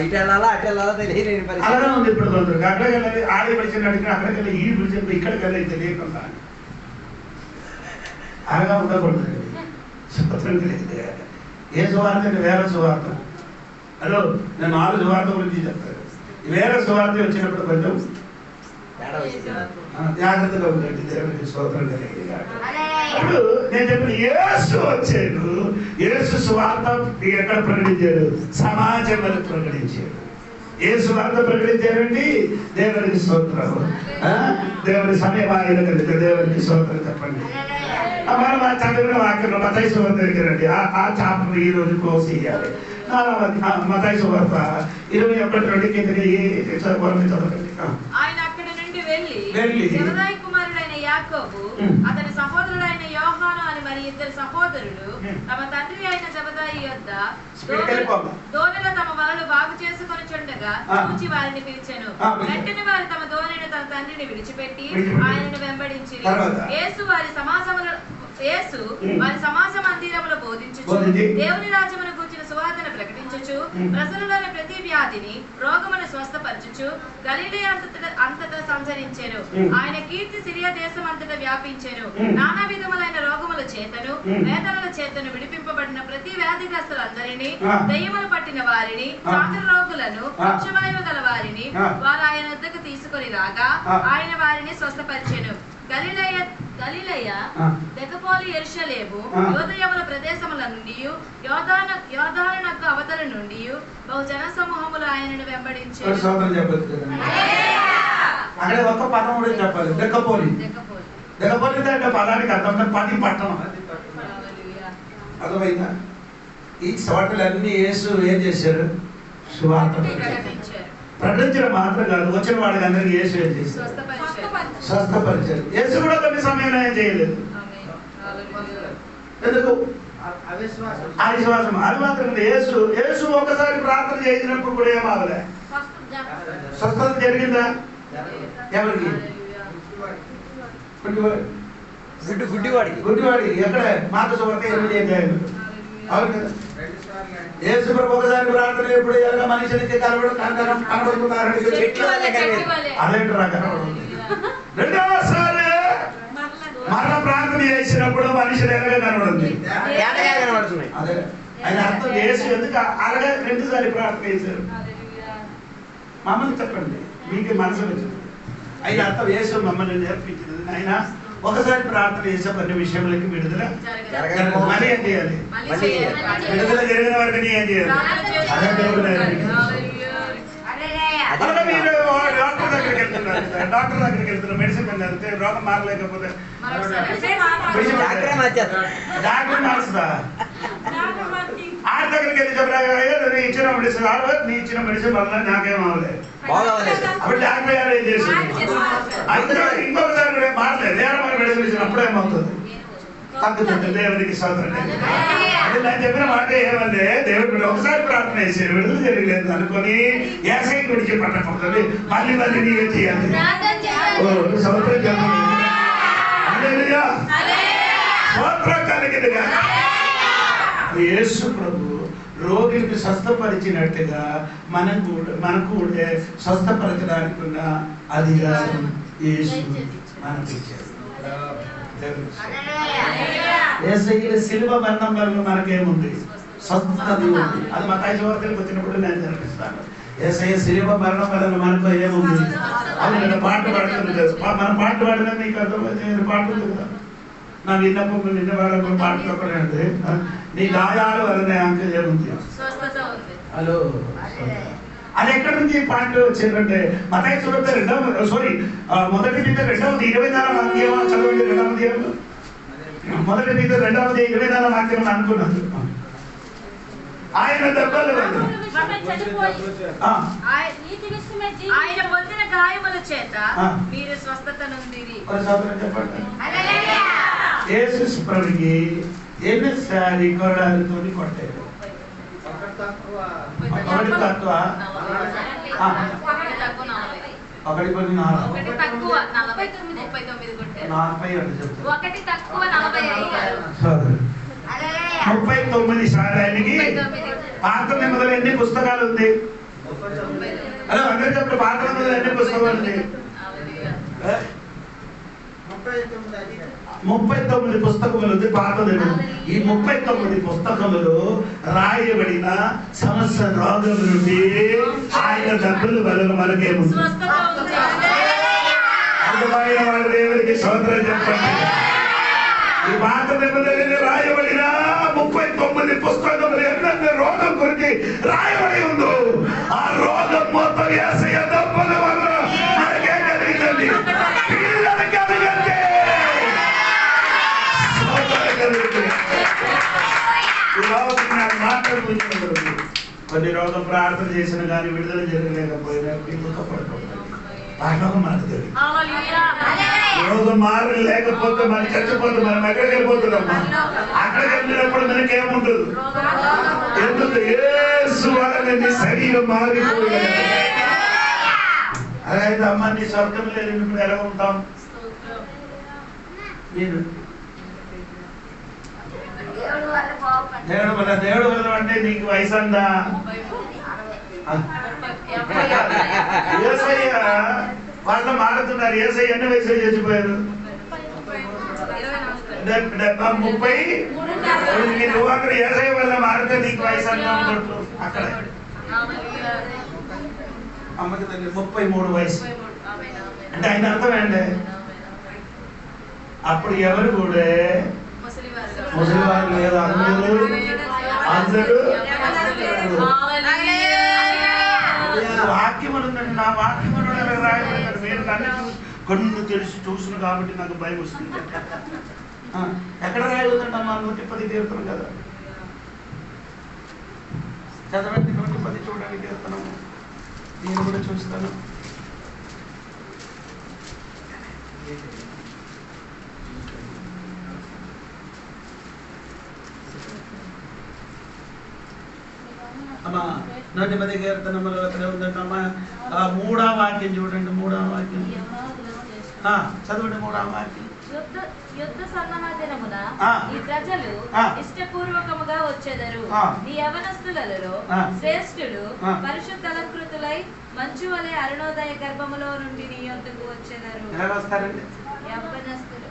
ఇటు వెళ్ళాలా అటు వెళ్ళాలా తెలియలేని పరిస్థితి.
అలాగే ఉంది. ఇప్పుడు కొందరు అక్కడికి వెళ్ళాలి, ఆడి పిలిచిన అడిగిన అక్కడికి వెళ్ళి ఈ పిలిచిన ఇక్కడికి వెళ్ళి తెలియకుండా అలాగా ఉండకూడదు. ఏ సువార్త? వేరే సువార్త. హలో, నేను 4 సువార్త గురించి చెప్తాను. వేరే సువార్త వచ్చినప్పుడు కొంచెం జాగ్రత్తగా ఉండండి. దేవునికి స్తోత్రం కలిగింది. ఇప్పుడు నేను చెప్పిన యేసు వచ్చాడు. యేసు సువార్త ఎక్కడ ప్రకటించాడు? సమాజంలో ప్రకటించాడు. ఏ సువార్త ప్రకటించారండి? దేవునికి స్తోత్రం. దేవుని సమయం ఆయన కలిగితే దేవునికి స్తోత్రం చెప్పండి. మనం చదివిన వాక్యంలో మత్తయి సువార్త దగ్గరండి. ఆ చాప్టర్ ఈ రోజు క్లోజ్ చేయాలి. మత్తయి సువార్త 21 కిందకి చదవండి.
ఆయన అక్కడి నుండి వెళ్ళి జెబెదాయి కుమారుడైన యాకోబు, అతని సహోదరుడైన యోహాను అని మరి 2 సహోదరులు తమ తండ్రి అయిన జెబెదాయి యొద్ద దోణిలో తమ వలలు బాగు చేసుకొనుచుండగా చూచి వారిని పిలిచెను. వెంటనే వారు తమ దోణిని తన తండ్రిని విడిచిపెట్టి ఆయనను వెంబడించిరి. యేసు వారి సమాజ మందిరములో బోధించుచు దేవుని రాజ్యమును గూర్చిన సువార్తను ప్రకటించుచు ప్రజలలోని ప్రతి వ్యాధిని రోగమును స్వస్థపరచుచు గలిలయ అంతటా సంచరించెను. ఆయన కీర్తి సిరియా దేశం అంతటా వ్యాపించెను. నానా విధములైన రోగముల చేతను వేదనల చేతను విడిపింపబడిన ప్రతి వ్యాధిగ్రస్తులందరినీ, దయ్యములు పట్టిన వారిని, చాతుర రోగులను, పక్షవాయువు గల వారిని వారు ఆయన వద్దకు తీసుకొని రాగా ఆయన వారిని స్వస్థపరిచెను. గలిలయ, దెకపోలి, యెరూషలేము, యూదయముల ప్రదేశముల నుండి యోర్దాను నది అవతల నుండి బహు జన సమూహములు ఆయనను వెంబడించారు.
అక్కడ ఒక్క పదం కూడా చెప్పాలి. దెకపోలి. దెకపోలి అంటే పదానికి అర్థం 10 పట్టణం. అర్థమైందా? ఈ చోటలన్నీ యేసు ఏం చేశారు? సువార్త ప్రకటించడం మాత్రం కాదు, వచ్చిన వాడికి అందరికి యేసు ఏం చేశారు? స్వస్థపరిచారు. యేసు కూడా కొన్ని సమయంలో ఏం చేయలేదు. ఎందుకు? అవిశ్వాసం. అది మాత్రం యేసు ఒకసారి ప్రార్థన చేసినప్పుడు కూడా ఏమవలే? స్వస్థత జరిగిందా? ఎవరికి? గుడ్డివాడికి. ఎక్కడ? మాట సువార్త 8 అధ్యాయం. అవును కదా? యేసు ప్రభు ఒకసారి ప్రార్థన ఎప్పుడు ఎలాగ మనుషులకి కనబడుతున్నారు అదేంటారా కనబడుతుంది. రెండవసారి మరణ ప్రార్థన చేసినప్పుడు మనుషులు ఎలాగ కనబడుతుంది అదే ఆయన అర్థం. యేసు ఎందుకు అలాగే 2 సార్లు ప్రార్థన చేశారు? మమ్మల్ని చెప్పండి, మీకు మనసు వచ్చింది. ఆయన అర్థం యేసు మమ్మల్ని నేర్పించింది. ఆయన ఒకసారి ప్రార్థన చేసే కొన్ని విషయంలోకి విడుదల మళ్ళీ ఏం చేయాలి? విడుదల జరిగిన వరకు ఏం చేయాలి? అదే దేవుడు అలాగే మీరు డాక్టర్ దగ్గరికి వెళ్తున్నారు, మెడిసిన్ వెళ్తే రోగం మారలేకపోతే డాక్టర్ మారుస్తుందా? ఆడ దగ్గరికి వెళ్ళి చెప్పలేదు, నీ ఇచ్చిన మెడిసిన్ నీ ఇచ్చిన మెడిసిన్ వల్ల నాకేం అవ్వలేదు. అప్పుడు డాక్టర్ గారు ఏం చేస్తుంది? ఇంకొకసారి మారలేదు, వేరే మెడిసిన్ ఇచ్చినప్పుడు ఏమవుతుంది? తగ్గుతుంది. దేవునికి స్తోత్రం. అది నేను చెప్పిన మాట ఏమంటే, దేవుడు ఒకసారి ప్రార్థన చేశారు, విడుదల జరగలేదు అనుకొని ఏసై గురించి పట్టకపోతుంది, మళ్ళీ మళ్ళీ నీవే చేయాలి. స్తోత్రం చెప్పండి. స్తోత్రం కలిగినగా యేసు ప్రభు రోగికి స్వస్థపరిచినట్టుగా మనకు కూడా స్వస్థపరచడానికి ఉన్న అధికారం యేసు మనకు ఇచ్చారు. యేసయ్య శిలువ మరణం వల్ల మనకేముంది? స్వస్థత ఉంది. అది మత్తయి సువార్తకి వచ్చినప్పుడు నేను జరిపిస్తాను. యేసయ్య శిలువ మరణం వల్ల మనకు ఏముంది? అవును, పాట పాడుతుంది కదా, మనం పాట పాడినా మీకు అర్థమైతే పాట ఉంది కదా. నా విన్నప్పుడు నిన్న వాళ్ళకు పాటలు కూడా ఉంది. నీ గాయాల వల్లనే అంక ఏముంది? హలో, అది ఎక్కడి నుంచి పాయింట్ వచ్చిందంటే మత్తయి సువార్త మొదటి మీద 2వ 24వ వాక్యం చదవండి. 2వ అధ్యాయం మొదటి మీద 2వ అధ్యాయం 24వ వాక్యం అనుకున్నాను. ఆయన దెబ్బలు
ఆయన పొందిన గాయముల చేత మీరు స్వస్థత నొందిరి.
యేసు ప్రభుకి ఎన్నిసారి కొరడాలతో కొట్టారు? ఒకటి తక్కువ, ఒకటి కొన్ని 40
తక్కువ 39 కొట్టారు.
40 అంటే చెప్తారు.
ఒకటి తక్కువ 45.
39 సార్లు ఆయనకి. పాత నిబంధనలో ఎన్ని పుస్తకాలు ఉంది? హలో, అందరూ చెప్పండి, పాత నిబంధనలో ఎన్ని పుస్తకాలు ఉంది? 39 పుస్తకములు ఉంది పాత నిబంధన. ఈ 39 పుస్తకములు రాయబడిన సమస్త రోగం నుండి ఆయన డబ్బుల వలన మనకేముంది? అర్థమైన వాళ్ళ దేవునికి స్తోత్రం చెప్పండి. ఈ పాత నిబంధనలో రాయబడిన 39 పుస్తకములు ఎన్నెన్న రోగం గురించి రాయబడి ఉందో ఆ రోగం మొత్తం యేసయ్య డబ్బుల వలన మనకే కలిగిందండి. పిల్లలకి కలిగింది. కొన్ని రోగం ప్రార్థన చేసిన కానీ విడుదల జరగలేకపోయినా రోగం మారుతుంది. రోగం మారలేకపోతే మనం చచ్చిపోతే మనం ఎక్కడికి వెళ్ళిపోతున్నామ్మా? అక్కడికి వెళ్ళినప్పుడు మనకేముంటుంది? ఎందుకు? యేసు వలన నీ శరీరం మారిపోయింది. అదైతే అమ్మ నీ స్వర్గం లేనప్పుడు ఎలా ఉంటాం? నేను దేవుడు వల్ల అంటే నీకు వయసు అందా? యేసయ్య వాళ్ళ మారుతున్నారు. యేసయ్య ఎన్ని వయసు చచ్చిపోయారు? 30. నువ్వు అక్కడ యేసయ్య వల్ల మారితే నీకు వయసు అందా? అక్కడ అమ్మకి తల్లి 33 వయసు అంటే ఆయన అర్థం ఏంటి? అప్పుడు ఎవరు కూడా ముసలివారు లేదు, అందరూ వాక్యములు ఉందండి. నా వాక్యములు రాయబడినారు. మీరు నన్ను కొన్ని తెలిసి చూసిన కాబట్టి నాకు భయం వస్తుంది. ఎక్కడ రాయబడిందండి అమ్మా? 110 కీర్తనం కదా, చదవండి. 110 చూడండి కీర్తనము. నేను కూడా చూస్తాను. అమ్మా 110 కీర్తనములో ఎక్కడ ఉందంటమ్మా? 3వ వాక్యం చూడండి. 3వ వాక్యం చదవండి. 3వ వాక్యం
యుద్ధ సన్నాహ దినమున
ఆ.
ఈ ప్రజలు
ఆ.
ఇష్టపూర్వకముగా వచ్చెదరు.
ఆ.
నీ యవనస్తులలో
ఆ.
శ్రేష్ఠుడు
ఆ.
పరిశుద్ధ అలంకృతులై మంచు వలె అరుణోదయ గర్భములో నుండి నీ యొద్దకు వచ్చెదరు.
ఎలా వస్తారండి?
యవ్వనస్తులు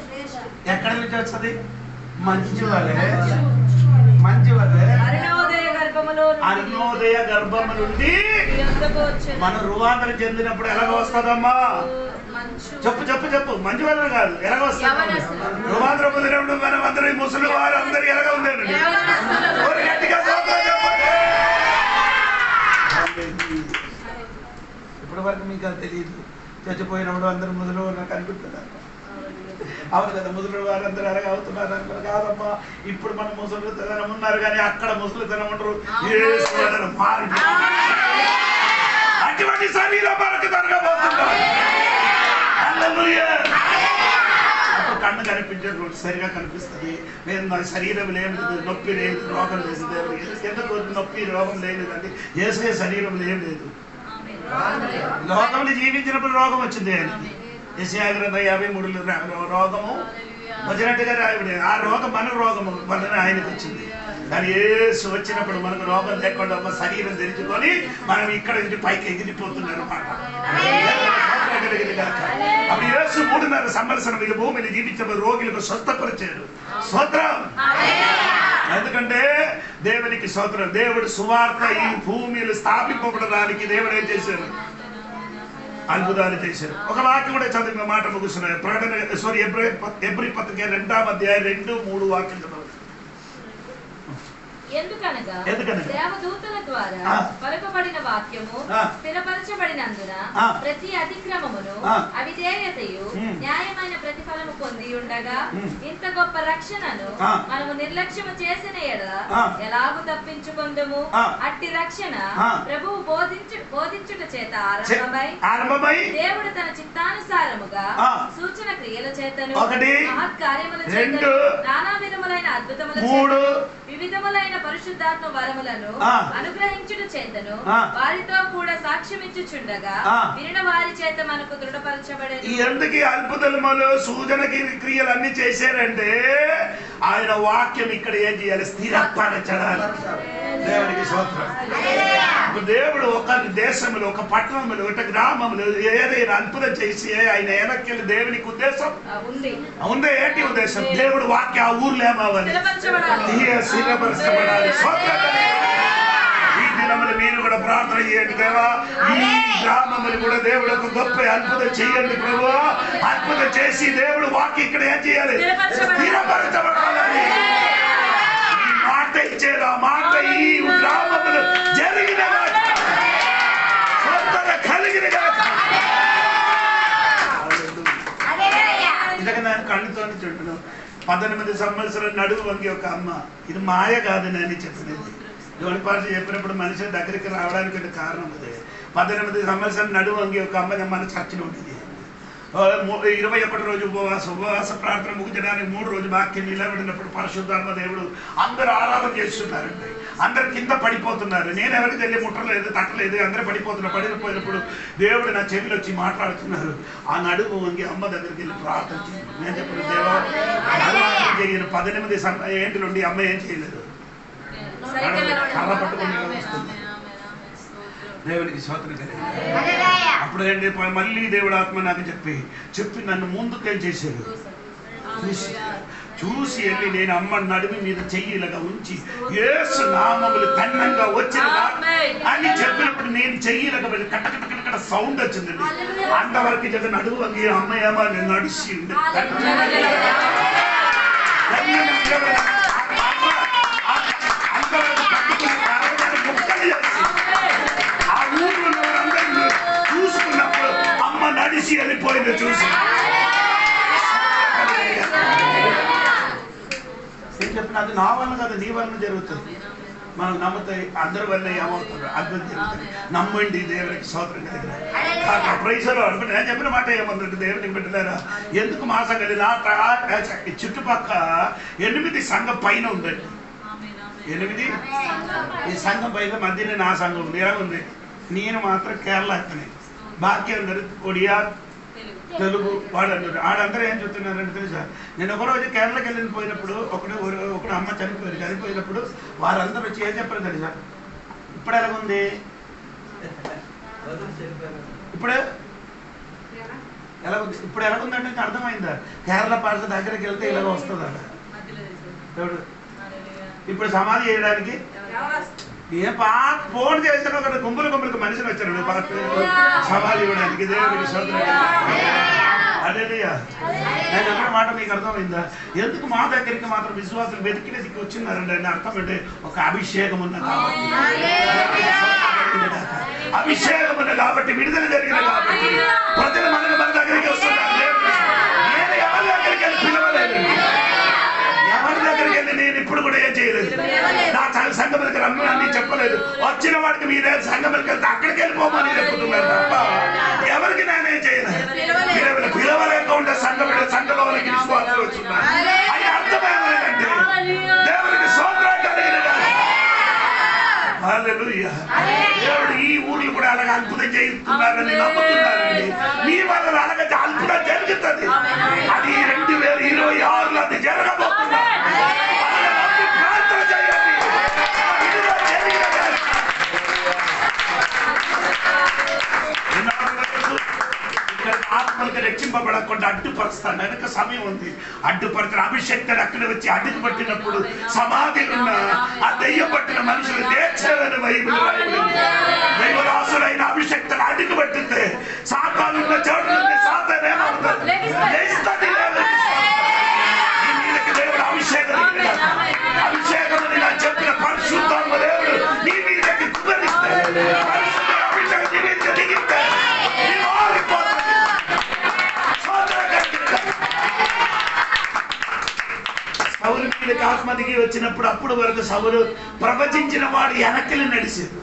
శ్రేష్ఠుడు.
ఎక్కడి నుంచి వస్తుంది? మంచు వలె, మంచు వలె
అరుణోదయ గర్భములో నుండి
అరుణోదయ గర్భము నుండి
నీ యొద్దకు వచ్చెదరు.
మనం రూపాంతరం చెందినప్పుడు ఎలాగ వస్తుందమ్మా?
మంచు
చెప్పు చెప్పు చెప్పు. మంచి వల్ల కాదు, ఎలాగ వస్తుంది?
యవనస్తులు.
రూపాంతరం పొందినప్పుడు మనం అందరం ముసలి వారు అందరు ఎలాగ ఉందండి?
యవనస్తులు.
ఓరి గట్టిగా స్తోత్రం చెప్పండి. ఇప్పటి వరకు మీకు అది తెలియదు. చచ్చిపోయినప్పుడు అందరూ ముసలి వారు నాకు అనుకుంటున్నారు. అవును కదా, ముసలి వారు అందరూ ఎలాగ అవుతున్నారు అనుకున్నారు. కాదమ్మా, ఇప్పుడు మన ముసలితనం ఉన్నారు కానీ అక్కడ ముసలితనం ఉండరు. యేసు వలన మారిపోయారు. అటువంటి శరీరం మనకు జరగబోతున్నారు. హల్లెలూయా. అప్పుడు కన్ను కనిపించదు, సరిగా కనిపిస్తుంది. నేను నా శరీరం లేదు, నొప్పి లేదు, రోగం లేదు. ఎందుకు నొప్పి రోగం లేదండి? యేసే శరీరం లేదు. లోకంలో జీవించినప్పుడు రోగం వచ్చింది ఆయనకి. యెషయా గ్రంథం 53 రోగము వచ్చినట్టుగా రాయబడి, ఆ రోగం మన రోగము వలన ఆయనకు వచ్చింది. కానీ యేసు వచ్చినప్పుడు మనకు రోగం లేకుండా ఒక శరీరం తెరుచుకొని మనం ఇక్కడ నుంచి పైకి ఎగిరిపోతున్నారు అన్నమాట. అప్పుడు యేసు 3.5 సంవత్సరం ఈ భూమిని జీవించిన రోగులకు స్వస్థపరిచారు. స్తోత్రం. ఎందుకంటే దేవునికి స్తోత్రం. దేవుడు సువార్త ఈ భూమిలో స్థాపింపబడడానికి దేవుడు ఏం చేశారు? అద్భుతాలు చేశారు. ఒక వాక్యం కూడా చదివిన మాట ముగుస్తున్నాయి. ఎబ్రీ పత్రిక 2వ అధ్యాయం 2-3 వాక్యం చదవండి.
ఎందుకనగా
ఎందుకనగా
దేవదూతల ద్వారా పలుకబడిన వాక్యము స్థిరపరచబడినందున ప్రతి అతిక్రమమును అవిధేయతయు న్యాయమైన ప్రతిఫలము పొంది ఉండగా ఇంత గొప్ప రక్షణను మనము నిర్లక్ష్యము చేసిన ఎడల ఎలాగూ తప్పించుకొందుము. అట్టి రక్షణ ప్రభువు బోధించుట చేత ఆరంభమై దేవుడు తన చిత్తానుసారముగా సూచన క్రియల చేతను మహత్కార్యముల చేతను నానా విధములైన అద్భుతముల చేతను వివిధములైన పరిశుద్ధాత్మ వరములను అనుగ్రహించుట చేతను వారితో కూడా సాక్ష్యమిచ్చుచుండగా వినిన వారి చేత మనకు దృఢపరచబడేది.
ఎందుకు అద్భుతములు సూచన క్రియలు అన్ని చేశారంటే ఆయన వాక్యం ఇక్కడ ఏం చేయాలి? స్థిరపరచాలి. దేవునికి స్తోత్రం. దేవుడు ఒక దేశంలో, ఒక పట్టణంలో, ఒక గ్రామంలో ఏదైనా అద్భుతం చేసి ఆయన వెనక్కి దేవునికి ఉద్దేశం ఉంది. ఏంటి ఉద్దేశం? దేవుడు వాక్య ఆ ఊర్లో ఏమవ్వాలి? స్థిరపరచబడాలి. ఈ దినములు మీరు కూడా ప్రార్థన చేయండి. దేవా, ఈ గ్రామములు కూడా దేవుడు ఒక గొప్ప అద్భుతం చేయండి ప్రభు. అద్భుతం చేసి దేవుడు వాక్యం ఇక్కడ ఏం చేయాలి? స్థిరపరచబడాలి. ఈ మాట ఇచ్చేది, ఆ మాట ఈ గ్రామములు జరిగిన కలిగిన ఇంతగా నేను కళ్ళుతో చుట్టను 18 సంవత్సరాల నడువు వంగి ఒక అమ్మ, ఇది మాయ కాదని అని చెప్పినది. దేవుని పాట చెప్పినప్పుడు మనిషి దగ్గరికి రావడానికి కారణం అదే. 18 సంవత్సరాల నడువు వంగి ఒక అమ్మ మన చర్చలో ఉంటుంది. 21 రోజు ఉపవాస ప్రార్థన ముగించడానికి 3 రోజు వాక్యం నిలబడినప్పుడు పరిశుద్ధాత్మ దేవుడు అందరూ ఆరాధన చేస్తున్నారండి. అందరు కింద పడిపోతున్నారు. నేను ఎవరికి తెలియ ముట్టలేదు, తట్టలేదు, అందరూ పడిపోయినప్పుడు దేవుడు నా చెవిలో వచ్చి మాట్లాడుతున్నారు. ఆ నడుము వంగి అమ్మ దగ్గరికి వెళ్ళి ప్రార్థన చేయండి. నేను చెప్పిన దేవా, 18 ఏంటి నుండి అమ్మ ఏం చేయలేదు, కర్ర పట్టుకుని వస్తుంది. దేవునికి స్తోత్రం కలిగింది. అప్పుడు ఏంటి, మళ్ళీ దేవుడు ఆత్మ నాకు చెప్పి నన్ను ముందుకేం చేశారు? చూసి వెళ్ళి నేను అమ్మ నడుమి మీద చెయ్యిలాగా ఉంచి యేసు నామములు కన్నంగా వచ్చిన అని చెప్పినప్పుడు నేను చెయ్యిలాగా వెళ్ళి కట్ట సౌండ్ వచ్చిందండి. అంతవరకు చెప్పి నడువు వంగి అమ్మ ఏమో నేను నడిచి ఆ ఊళ్ళో అందరూ చూసుకున్నప్పుడు అమ్మ నడిచి వెళ్ళిపోయింది. చూసి నేను చెప్పిన అది నా వల్ల కదా, నీ వల్ల జరుగుతుంది. మనం నమ్ముతాయి, అందరి వల్ల ఏమవుతుంది? అద్భుతం జరుగుతుంది. నమ్మండి. దేవునికి స్తోత్రం కలిగిన ప్రైజులో అనుకుంటే నేను చెప్పిన మాట ఏమందంటే, దేవునికి పెట్టలేరా ఎందుకు మా సంఘం నా చుట్టుపక్క 8 సంఘం పైన ఉందండి. 8 ఈ సంఘం పైన మధ్యనే నా సంఘం ఉంది. ఎలా ఉంది? నేను మాత్రం కేరళ అతనే, బాకీ అందరు ఒడియా తెలుగు వాడు అంటారు. ఆడందరూ ఏం చెప్తున్నారంటే తెలుసా, నేను ఒకరోజు కేరళకి వెళ్ళిపోయినప్పుడు ఒకడు అమ్మ చనిపోయినప్పుడు వారందరూ వచ్చి ఏం చెప్పారు తెలుసా, ఇప్పుడు ఎలాగుంది, ఇప్పుడు ఎలాగుంది, ఇప్పుడు ఎలాగుందంటే అర్థమైందా, కేరళ పార్టీ దగ్గరికి వెళ్తే ఇలాగ వస్తుందట. ఇప్పుడు సమాధి చేయడానికి ఏ ఫోన్ చేసిన ఒక గుంపులకు మనిషిని వచ్చారు సమాధి ఇవ్వడానికి. దేవుడికి స్తోత్రం. హల్లెలూయా. నేను అన్న మాట మీకు అర్థమైందా? ఎందుకు మా దగ్గరికి మాత్రం విశ్వాసులు వెతికి వచ్చినారండి అని అర్థం అంటే ఒక అభిషేకం ఉన్న కాబట్టి, అభిషేకం ఉన్న కాబట్టి, విడుదల జరిగిన కాబట్టి ప్రజలు మన దగ్గరికి వస్తున్నారు. నేను ఎవరి దగ్గరికి వెళ్ళి పిలవలేదు, ఎవరి దగ్గరికి వెళ్ళి నేను ఇప్పుడు కూడా ఏం చేయలేదు. నా సంఘములకి రమ్మని చెప్పలేదు. వచ్చిన వాడికి మీరే సంఘములకి వెళ్తే అక్కడికి వెళ్ళిపోమని చెప్పుతున్నారు తప్ప ఎవరికి నేనేం చేయలేదు. పిలవలేక ఉండే సంఘంలోనికి విశ్వాసాలు వచ్చున్నారు. అది అర్థమేమంటే దేవునికి స్తోత్రం కలిగిన హల్లెలూయా. దేవుడు ఈ ఊర్లు కూడా అలాగే అద్భుతం చేయిస్తున్నారని నమ్ముతున్నారండి. మీ వల్ల అలాగే అద్భుతం జరుగుతుంది. అది 2026లో అది జరగబోతుంది. ప్రార్థన చేయండి. ఆత్మలకు రక్షింపబడకుండా అడ్డుపరుస్తాను. వెనక సమయం ఉంది. అడ్డుపరిచిన అభిషక్తులు అక్కడ వచ్చి అడ్డుకు పట్టినప్పుడు సమాధిలున్న ఆ దెయ్యం పట్టిన మనుషులు లేచారని బైబిల్ దైవరాసులైన అభిషక్తులు అడ్డుకు పట్టితే సాతానున్న చోటు నుండి సాతాను ఏమవుతుంది? లేస్తుంది. దేవుడు అభిషేకం అభిషేకం చెప్పిన పరిశుద్ధాత్మ దేవుడు నీ మీదకి కుమరిస్తాడు. అభిషేకం నీ మీద దిగితే సౌలు మీదకి ఆత్మ దిగి వచ్చినప్పుడు అప్పుడు వరకు సౌలు ప్రవచించిన వాడు వెనక్కి నడిచేది.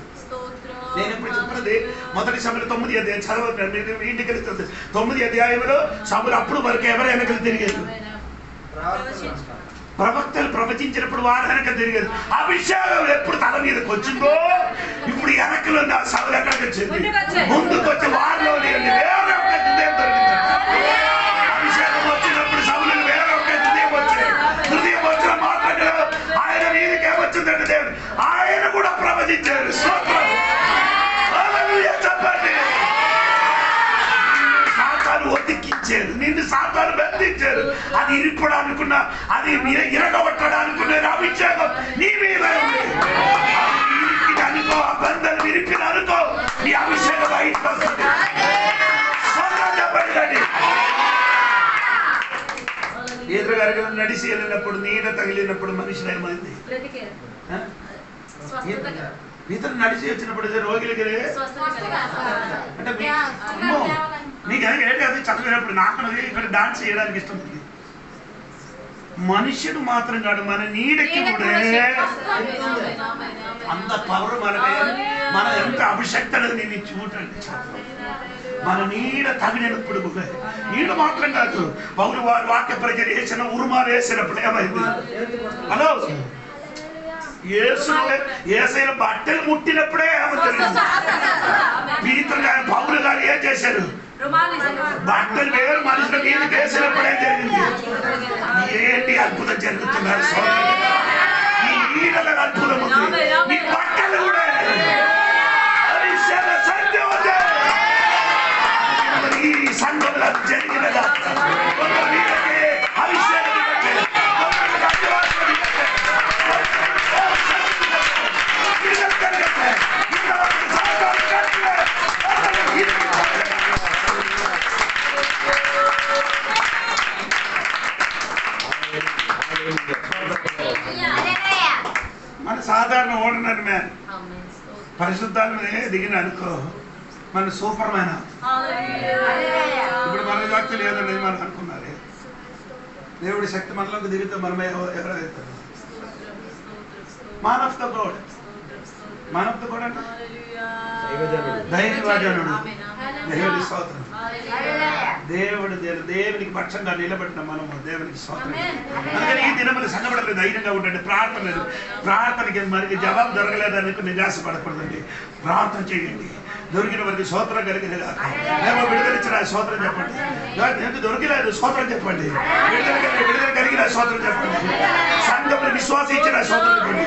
నేను ఇప్పుడు చెప్పినది మొదటి సమయంలో 9 అధ్యాయం చదవద్దు, ఇంటికి వెళ్తుంది. 9 అధ్యాయంలో సౌలు అప్పుడు వరకు ఎవరు వెనకలు తిరిగారు? ప్రవక్తలు ప్రవచించినప్పుడు వారు వెనక తిరిగారు. అభిషేకం ఎప్పుడు తల మీదకి వచ్చిందో ఇప్పుడు వెనకలు సౌలు ఎక్కడికి వచ్చింది? ముందుకు వచ్చి వారిలో వేరే ఒక హృదయం దొరికింది. అభిషేకం వచ్చినప్పుడు సౌలు వేరే ఒక హృదయం వచ్చింది. హృదయం వచ్చిన మాట్లాడారు. ఆయన మీదకి ఏమొచ్చిందంటే దేవుడు ఆయన కూడా ప్రవచించారు. చెప్పండి. సాతాను ఒతికించారు, నిన్ను సాతాను బంధించారు. అది ఇరుపడానుకున్నా, అది ఇరగొట్టడానుకున్న అభిషేకం నీ మీద ఉంది. అనుకో, ఆ బంధం విరిపిన అనుకో, నీ అభిషేకం బయటకు వస్తుంది. చెప్పండి. ఎదురుగారు నడిచి వెళ్ళినప్పుడు నీడ తగిలినప్పుడు మనిషి ఏమైంది? ఇతను నడిచి వచ్చినప్పుడు రోగిలకి అంటే నీకు ఏంటి చదివినప్పుడు నాకు ఇక్కడ డాన్స్ చేయడానికి ఇష్టం ఉంది. మనుష్యుడు మాత్రం కాదు, మన నీడకి కూడా అంత పవర్ మన ఎంత అభిషక్తులు నేను చూడండి. మన నీడ తగినప్పుడు నీడ మాత్రం కాదు, పౌరు వారు వాక్య ప్రజలు వేసిన ఉరుమాలు వేసినప్పుడు ఏమైంది? హలో, ఏసైన బట్టలు ముట్టినప్పుడే ఏమవుతుంది? పీతలు గారు పౌరు గారు ఏం చేశారు? బట్టలు వేరు మనుషుల మీద వేసినప్పుడే జరిగింది. ఏంటి అద్భుతం జరుగుతున్నారు? ఈ నీడల అద్భుతం ఉంది. మీ బట్టలు కూడా ఈ సంఘంలో జరిగినదా? మన సాధారణ ఓడినర్ మ్యాన్ పరిశుద్ధాత్మ దిగిన అనుకో, మన సూపర్ మ్యాన్. ఇప్పుడు మన వ్యక్తి లేదండి మనం అనుకున్నారు. దేవుడి శక్తి మనలోకి దిగితే మనమే ఎవరైతారు? Man of the god. Man of the god అంటే దైవజనుడు. దేవుడి స్తోత్రం. దేవునికి పక్షంగా నిలబడిన మనము దేవునికి స్తోత్రం. అందుకని ఈ దినములు సంగబడలేదు, ధైర్యంగా ఉండండి. ప్రార్థనకి మనకి జవాబు దొరకలేదని నిరాశపడకూడదండి. ప్రార్థన చేయండి. దొరికిన వారికి స్తోత్రం కలిగింది కాక. మేము విడుదలిచ్చిన స్తోత్రం చెప్పండి. ఎందుకు దొరికిలేదు స్తోత్రం చెప్పండి. విడుదల కలిగిన స్తోత్రం చెప్పండి. సంఘంలో విశ్వాసం ఇచ్చిన స్తోత్రం చెప్పండి.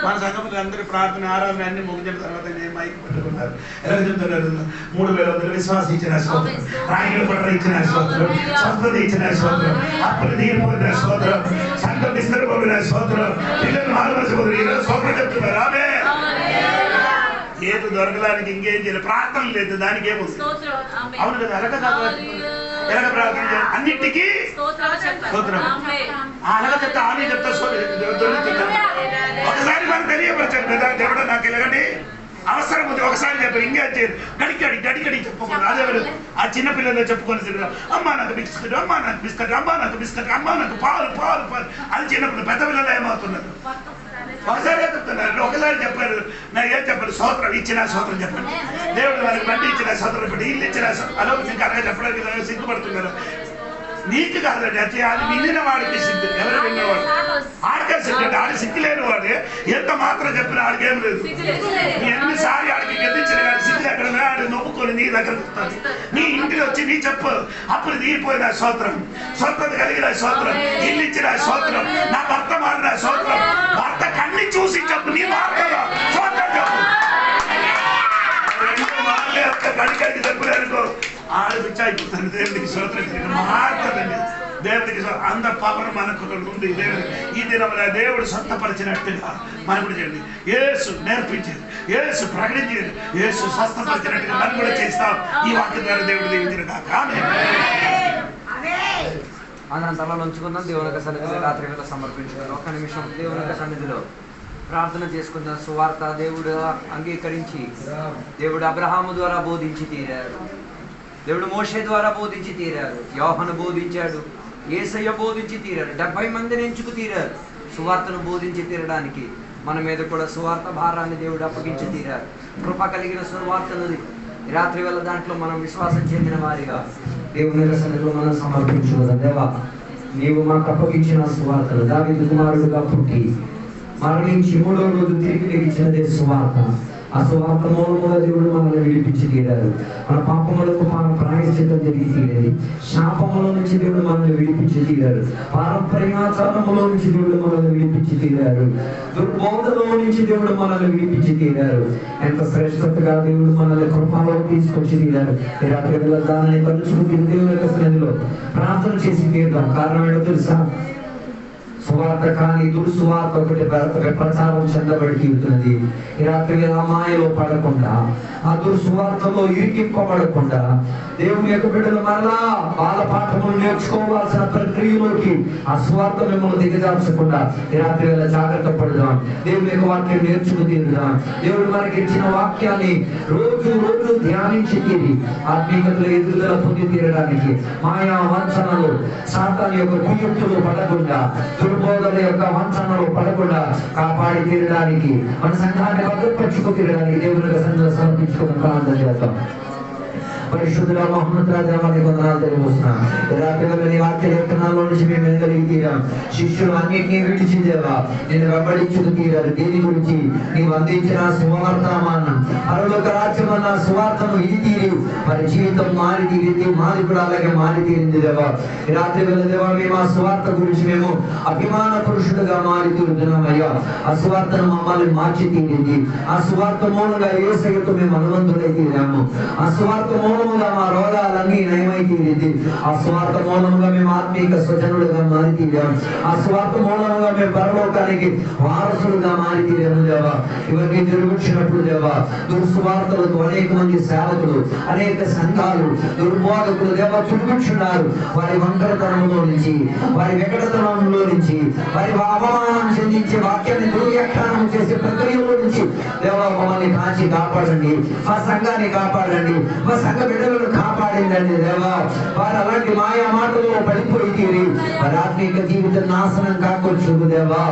మన సంఘంలో అందరి ప్రార్థన ఆరాధన అన్ని ముగించిన తర్వాత నేను మైక్ పట్టుకున్నారు. ఎలా చెప్తున్నారు? 3,000 విశ్వాసం ఇచ్చిన స్తోత్రం, రాయిలు పట్ల ఇచ్చిన స్తోత్రం, స్వస్థత ఇచ్చిన స్తోత్రం, అప్పులు తీరిపోయిన స్తోత్రం, సంఘం విస్తరపోయిన స్తోత్రం, పిల్లలు మానవసపోతున్నారు. ఈరోజు స్తోత్రం చెప్తున్నారు. ఆమె ఏది దొరకడానికి ఇంకేం చేయలేదు. ప్రార్థన లేదు, దానికి ఏముంది? అవును కదా. ఎలాగ ప్రార్థన చేయాలి? అన్నిటికీ స్తోత్రం. అలాగ చెప్తా ఆమె చెప్తా దొరుకుతున్నారు. ఒకసారి మనకు తెలియపరచారు కదా, దేవుడు నాకు ఎలాగండి అవసరం ఉంది. ఒకసారి చెప్పారు, ఇంకేం చేయరు. గడిగడి చెప్పుకోండి. అదే ఆ చిన్న పిల్లలు చెప్పుకొని అమ్మా నాకు బిస్కెట్, అమ్మా నాకు బిస్కెట్, అమ్మా నాకు బిస్కెట్, అమ్మా నాకు పాలు పాలు పాలు. అది చిన్నప్పుడు. పెద్ద పిల్లలు ఏమవుతున్నారు? ఒకసారి చెప్తున్నారు. ఒకసారి చెప్పారు. నాకు ఏం చెప్పారు? స్తోత్రం ఇచ్చిన స్తోత్రం చెప్పండి. దేవుడు వాళ్ళకి బండి ఇచ్చిన స్తోత్రం చెప్పండి. ఇల్లు ఇచ్చిన అలా ఇంకా అలాగే చెప్పడానికి సిగ్గుపడుతున్నారు. నీకు కాదండి, అది అది వినిన వాడికి సిగ్గు. ఎవరు విన్నవాడు? ఆడికే సిగ్గు. ఆడి సిగ్గు లేని వాడే ఎంత మాత్రం చెప్పిన ఆడికేం లేదు. ఎన్నిసారి ఆడికి గెలిచిన కానీ సిగ్గు ఎక్కడ ఆడి నొప్పుకొని నీ దగ్గర వస్తుంది. నీ ఇంటికి వచ్చి నీ చెప్పు. అప్పుడు తీరిపోయిన స్తోత్రం, స్వస్థత కలిగిన స్తోత్రం, ఇల్లు ఇచ్చిన స్తోత్రం, నా భర్త మారిన స్తోత్రం. భర్త కన్ని చూసి చెప్పు. నీ వార్తలో స్తోత్రం చెప్పు. గడికి చెప్పలేనుకో ఆడపిచ్చ అయిపోతాను. దేవుడికి స్తోత్రం మారుతుందండి. దేవుడికి అంత పవర్ మనకు ఉంది. ఈ దినమున దేవుడు స్వస్థపరిచినట్టుగా మనం కూడా చేయండి. యేసు నేర్పించేది, యేసు ప్రకటించేది, యేసు స్వస్థపరిచినట్టుగా మనం కూడా చేస్తాం. ఈ వాక్యం ద్వారా దేవుడు దీవించిన కాక.
అందరం తలలో ఉంచుకుందాం. దేవుని యొక్క సన్నిధిలో రాత్రి వేళ సమర్పించుకుందాం. ఒక్క నిమిషం దేవుని యొక్క సన్నిధిలో ప్రార్థన చేసుకుందాం. సువార్త దేవుడు అంగీకరించి, దేవుడు అబ్రహాము ద్వారా బోధించి తీరారు, దేవుడు మోషే ద్వారా బోధించి తీరారు, యోహాను బోధించాడు, యేసయ్య బోధించి తీరారు, 70 మందిని ఎంచుకు తీరారు సువార్తను బోధించి తీరడానికి. మన మీద కూడా సువార్త భారాన్ని దేవుడు అప్పగించి తీరారు. కృప కలిగిన సువార్తను రాత్రి వేళ దాంట్లో మనం విశ్వాసం చెందిన వారిగా దేవుని సన్నిధిలో మనం సమర్పించుకుందాం. దేవా, నీవు మాకు అప్పగించిన సువార్తను దావీదు కుమారుడుగా పుట్టి మరణించి 3వ రోజు తిరిగి లేచినదే సువార్త. ఆ సువార్త మూలముగా దేవుడు మనల్ని విడిపించి తీరారు. మన పాపములకు ప్రాయశ్చిత్తం జరిగి తీరేది. శాపముల నుంచి దేవుడు మనల్ని విడిపించి తీరారు. పారంపర్యాచారములో నుంచి దేవుడు మనల్ని విడిపించి తీరారు. దుర్బోధలో నుంచి దేవుడు మనల్ని విడిపించి తీరారు. ఎంత శ్రేష్టతగా దేవుడు మనల్ని కృపలో తీసుకొచ్చి తీరారు. ఈ రాత్రి వేళ దానిని తలుచుకుని దేవుని యొక్క సన్నిధిలో ప్రార్థన చేసి తీరుదాం. కారణం ఏంటో తెలుసా? సువార్త కానీ దుర్సువార్త ఒకటి ప్రచారం చెందబడి తీరుతున్నది. ఈ రాత్రి మాయలో పడకుండా, ఆ దుర్సువార్తలో ఇరికింపబడకుండా, దేవుని యొక్క బిడ్డలు మరలా వాళ్ళ పాఠములు నేర్చుకోవాల్సిన ప్రక్రియలోకి ఆ సువార్త మిమ్మల్ని దిగజార్చకుండా ఈ రాత్రి వేళ జాగ్రత్త పడదాం. దేవుని యొక్క వాక్యం నేర్చుకు తీరుదాం. దేవుడు మనకి ఇచ్చిన వాక్యాన్ని రోజు రోజు ధ్యానించి తీరి ఆత్మీయతలో ఎదుగుదల పొంది తీరడానికి, మాయా వంచనలు సాతాను యొక్క కుయుక్తులు పడకుండా, దుర్బోధన యొక్క వంచనలు పడకుండా కాపాడి తీరడానికి, మన సంఘాన్ని భద్రపరుచుకు తీరడానికి దేవుని సంఘం సమర్పించుకుని ప్రార్థన చేద్దాం. పరిశుద్ధుల మహమ్మద్ రాజా వారికి వందనాలు తెలియజేస్తున్నాం. రాత్రి వాక్య లేఖనాల్లో నుంచి మేము ఎదగలిగి తీరాం. శిష్యులు అన్నింటినీ విడిచి దేవా నేను వెంబడించుకు తీరారు. దీని గురించి నీవు అందించిన సువార్తమానం పరలోక రాజ్యం అన్న సువార్తను ఇది తీరి మరి జీవితం మారి తీరింది. మాది కూడా అలాగే మారి తీరింది దేవా. ఈ రాత్రి వేళ దేవా మేము ఆ సువార్త గురించి మేము అభిమాన పురుషుడుగా మారి తీరుతున్నాం అయ్యా. ఆ సువార్తను మమ్మల్ని మార్చి తీరింది. ఆ సువార్త మూలంగా యేసయ్యతో మేము అనుబంధులై తీరాము. ఆ సువార్త మూలంగా మా రోగాలన్నీ నయమై తీరింది. ఆ స్వార్థ మూలంగా మేము ఆత్మీయ స్వజనులుగా మారి తీరాము. ఆ స్వార్థ మూలంగా మేము పరలోకానికి వారసులుగా మారి తీరాము దేవా. ఇవన్నీ నిర్వహించినప్పుడు దేవా దుర్సువార్తలతో అనేక మంది సేవకులు, అనేక సంఘాలు, దుర్బోధకులు దేవా చుట్టుకుంటున్నారు. వారి వంకరతనంలో నుంచి, వారి వికటతనంలో నుంచి, వారి అవమానం చెందించే వాక్యాన్ని దుర్వ్యాఖ్యానం చేసే ప్రక్రియలో నుంచి దేవా మమ్మల్ని కాచి కాపాడండి. మా సంఘాన్ని కాపాడండి. మా సంఘ బిడ్డలను కాపాడిందండి దేవా. వారు అలాంటి మాయా మాటల్లో పడిపోయి తీరి వారి ఆత్మీయ జీవితం నాశనం కాకొచ్చు దేవా.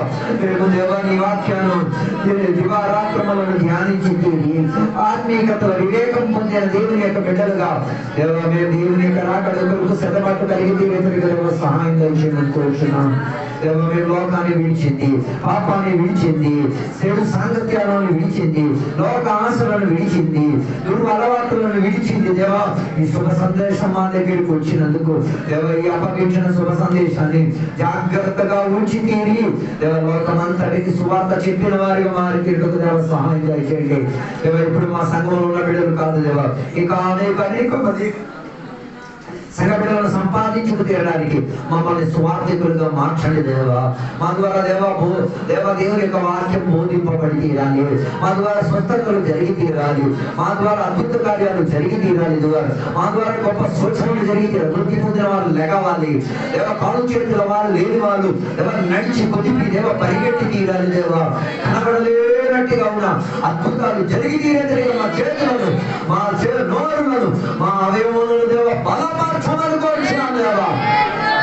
మేము దేవా నీ వాక్యాన్ని దివారాత్రములను ధ్యానించి తీరి ఆత్మీయతలో వివేకం పొందిన దేవుని యొక్క బిడ్డలుగా దేవా మేము దేవుని యొక్క రాకడ కొరకు సిద్ధపట్టు కలిగి తీరే సహాయం దయచేయమని కోరుచున్నాం దేవా. మేము లోకాన్ని విడిచింది, పాపాన్ని విడిచింది, చెడు సాంగత్యాలను విడిచింది, లోక ఆశలను
విడిచింది, దుర్వ అలవాట్లను విడిచింది. దేవా ఈ శుభ సందేశం మా దగ్గరికి వచ్చినందుకు దేవ ఈ అప్పగించిన శుభ సందేశాన్ని జాగ్రత్తగా ఉంచి తీరి దేవ లోకమంతటికి సువార్త చెప్పిన వారిగా మారి తీరుకు దేవ సహాయం చేయండి. దేవ ఇప్పుడు మా సంఘంలో ఉన్న బిడ్డలు కాదు దేవ, ఇంకా అనేక మంది సంఘ బిడ్డలను సంపాదించుకు తీరడానికి మమ్మల్ని స్వార్థికులుగా మార్చండి దేవా. మా ద్వారా దేవుని యొక్క వాక్యం బోధింపబడి తీరాలి, మా ద్వారా స్వస్థతలు జరిగి తీరాలి, మా ద్వారా అద్భుత కార్యాలు జరిగి తీరాలి దేవా. మా ద్వారా గొప్ప సూచనలు జరిగి తీరాలి, వృద్ధి పొందిన వాళ్ళు లెగవాలి దేవ, కాలు చేతుల వాళ్ళు లేని వాళ్ళు నడిచి కొద్దిపి పరిగెట్టి తీరాలి దేవా. కనబడలేనట్టుగా ఉన్న అద్భుతాలు జరిగి తీరేదిగా మా చేతులను, మా నోరులను, మా అవయవములను దేవ బలపరచమని కోరుచున్నాం దేవా.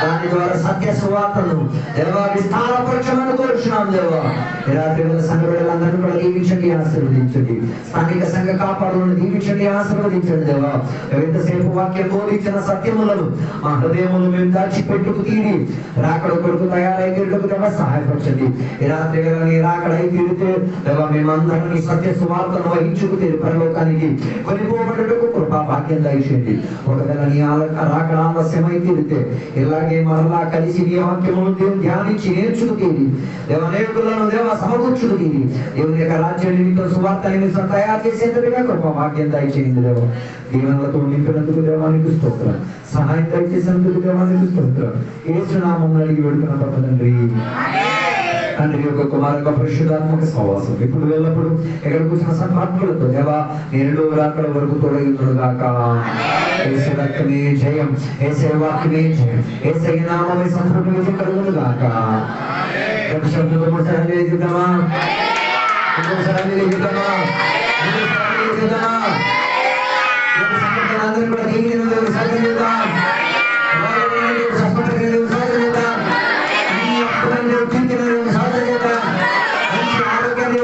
దాని ద్వారా సత్య సువార్తను దేవా విస్తారపరచమని కోరుచున్నాం దేవా. ఈ రాత్రి వేళ సంఘ బిడ్డలందరినీ కూడా దీవించండి, ఆశీర్వదించండి. స్థానిక సంఘ కాపాడులను దీవించండి, ఆశీర్వదించండి దేవా. ఎంతసేపు వాక్యం బోధించిన సత్యములను మా హృదయములు మేము దాచిపెట్టుకు తీరి రాకడ కొరకు తయారై తీరుటకు దేవా సహాయపరచండి. ఈ రాత్రి వేళ నీ రాకడై తీరితే దేవా మేమందరం ఈ సత్య సువార్తను వహించుకు తీరి పరలోకానికి కొనిపోబడుటకు కృపా భాగ్యం దయచేయండి. ఒకవేళ నీ రాకడ ఆలస్యమై తీరితే ఇలాగే మరలా కలిసి నీ వాక్యమును ధ్యానించి నేర్చుకు తీరి దేవనేకులను దేవ సమకూర్చుకు తీరి దేవుని యొక్క రాజ్యం నిమిత్తం సువార్త నిమిత్తం తయారు చేసేందుకుగా కృపా భాగ్యం దయచేయండి దేవ. దీవెనలతో నింపినందుకు దేవానికి స్తోత్రం, సహాయం దయచేసినందుకు దేవానికి స్తోత్రం. యేసు నామమున అడిగి వేడుకున్న పరమ తండ్రి. తండ్రి యొక్క కుమారు యొక్క పరిశుద్ధాత్మక సహవాసం ఇప్పుడు వెళ్ళప్పుడు ఎక్కడ కూర్చున్న సంపాత్మలతో దేవా నేను అక్కడ వరకు తొలగించును గాక. యేసు రక్తమే జయం, యేసు వాక్యమే జయం, యేసు నామమే సంపూర్ణ కలుగును గాక. శబ్దము మూడుసార్లు వేదిద్దామా, మూడుసార్లు వేదిద్దామా, మూడుసార్లు వేదిద్దామా. అందరూ కూడా దీనిని సాధన చేద్దాం, సాధన చేద్దాం, సాధన చేద్దాం, మంచి ఆరోగ్యాన్ని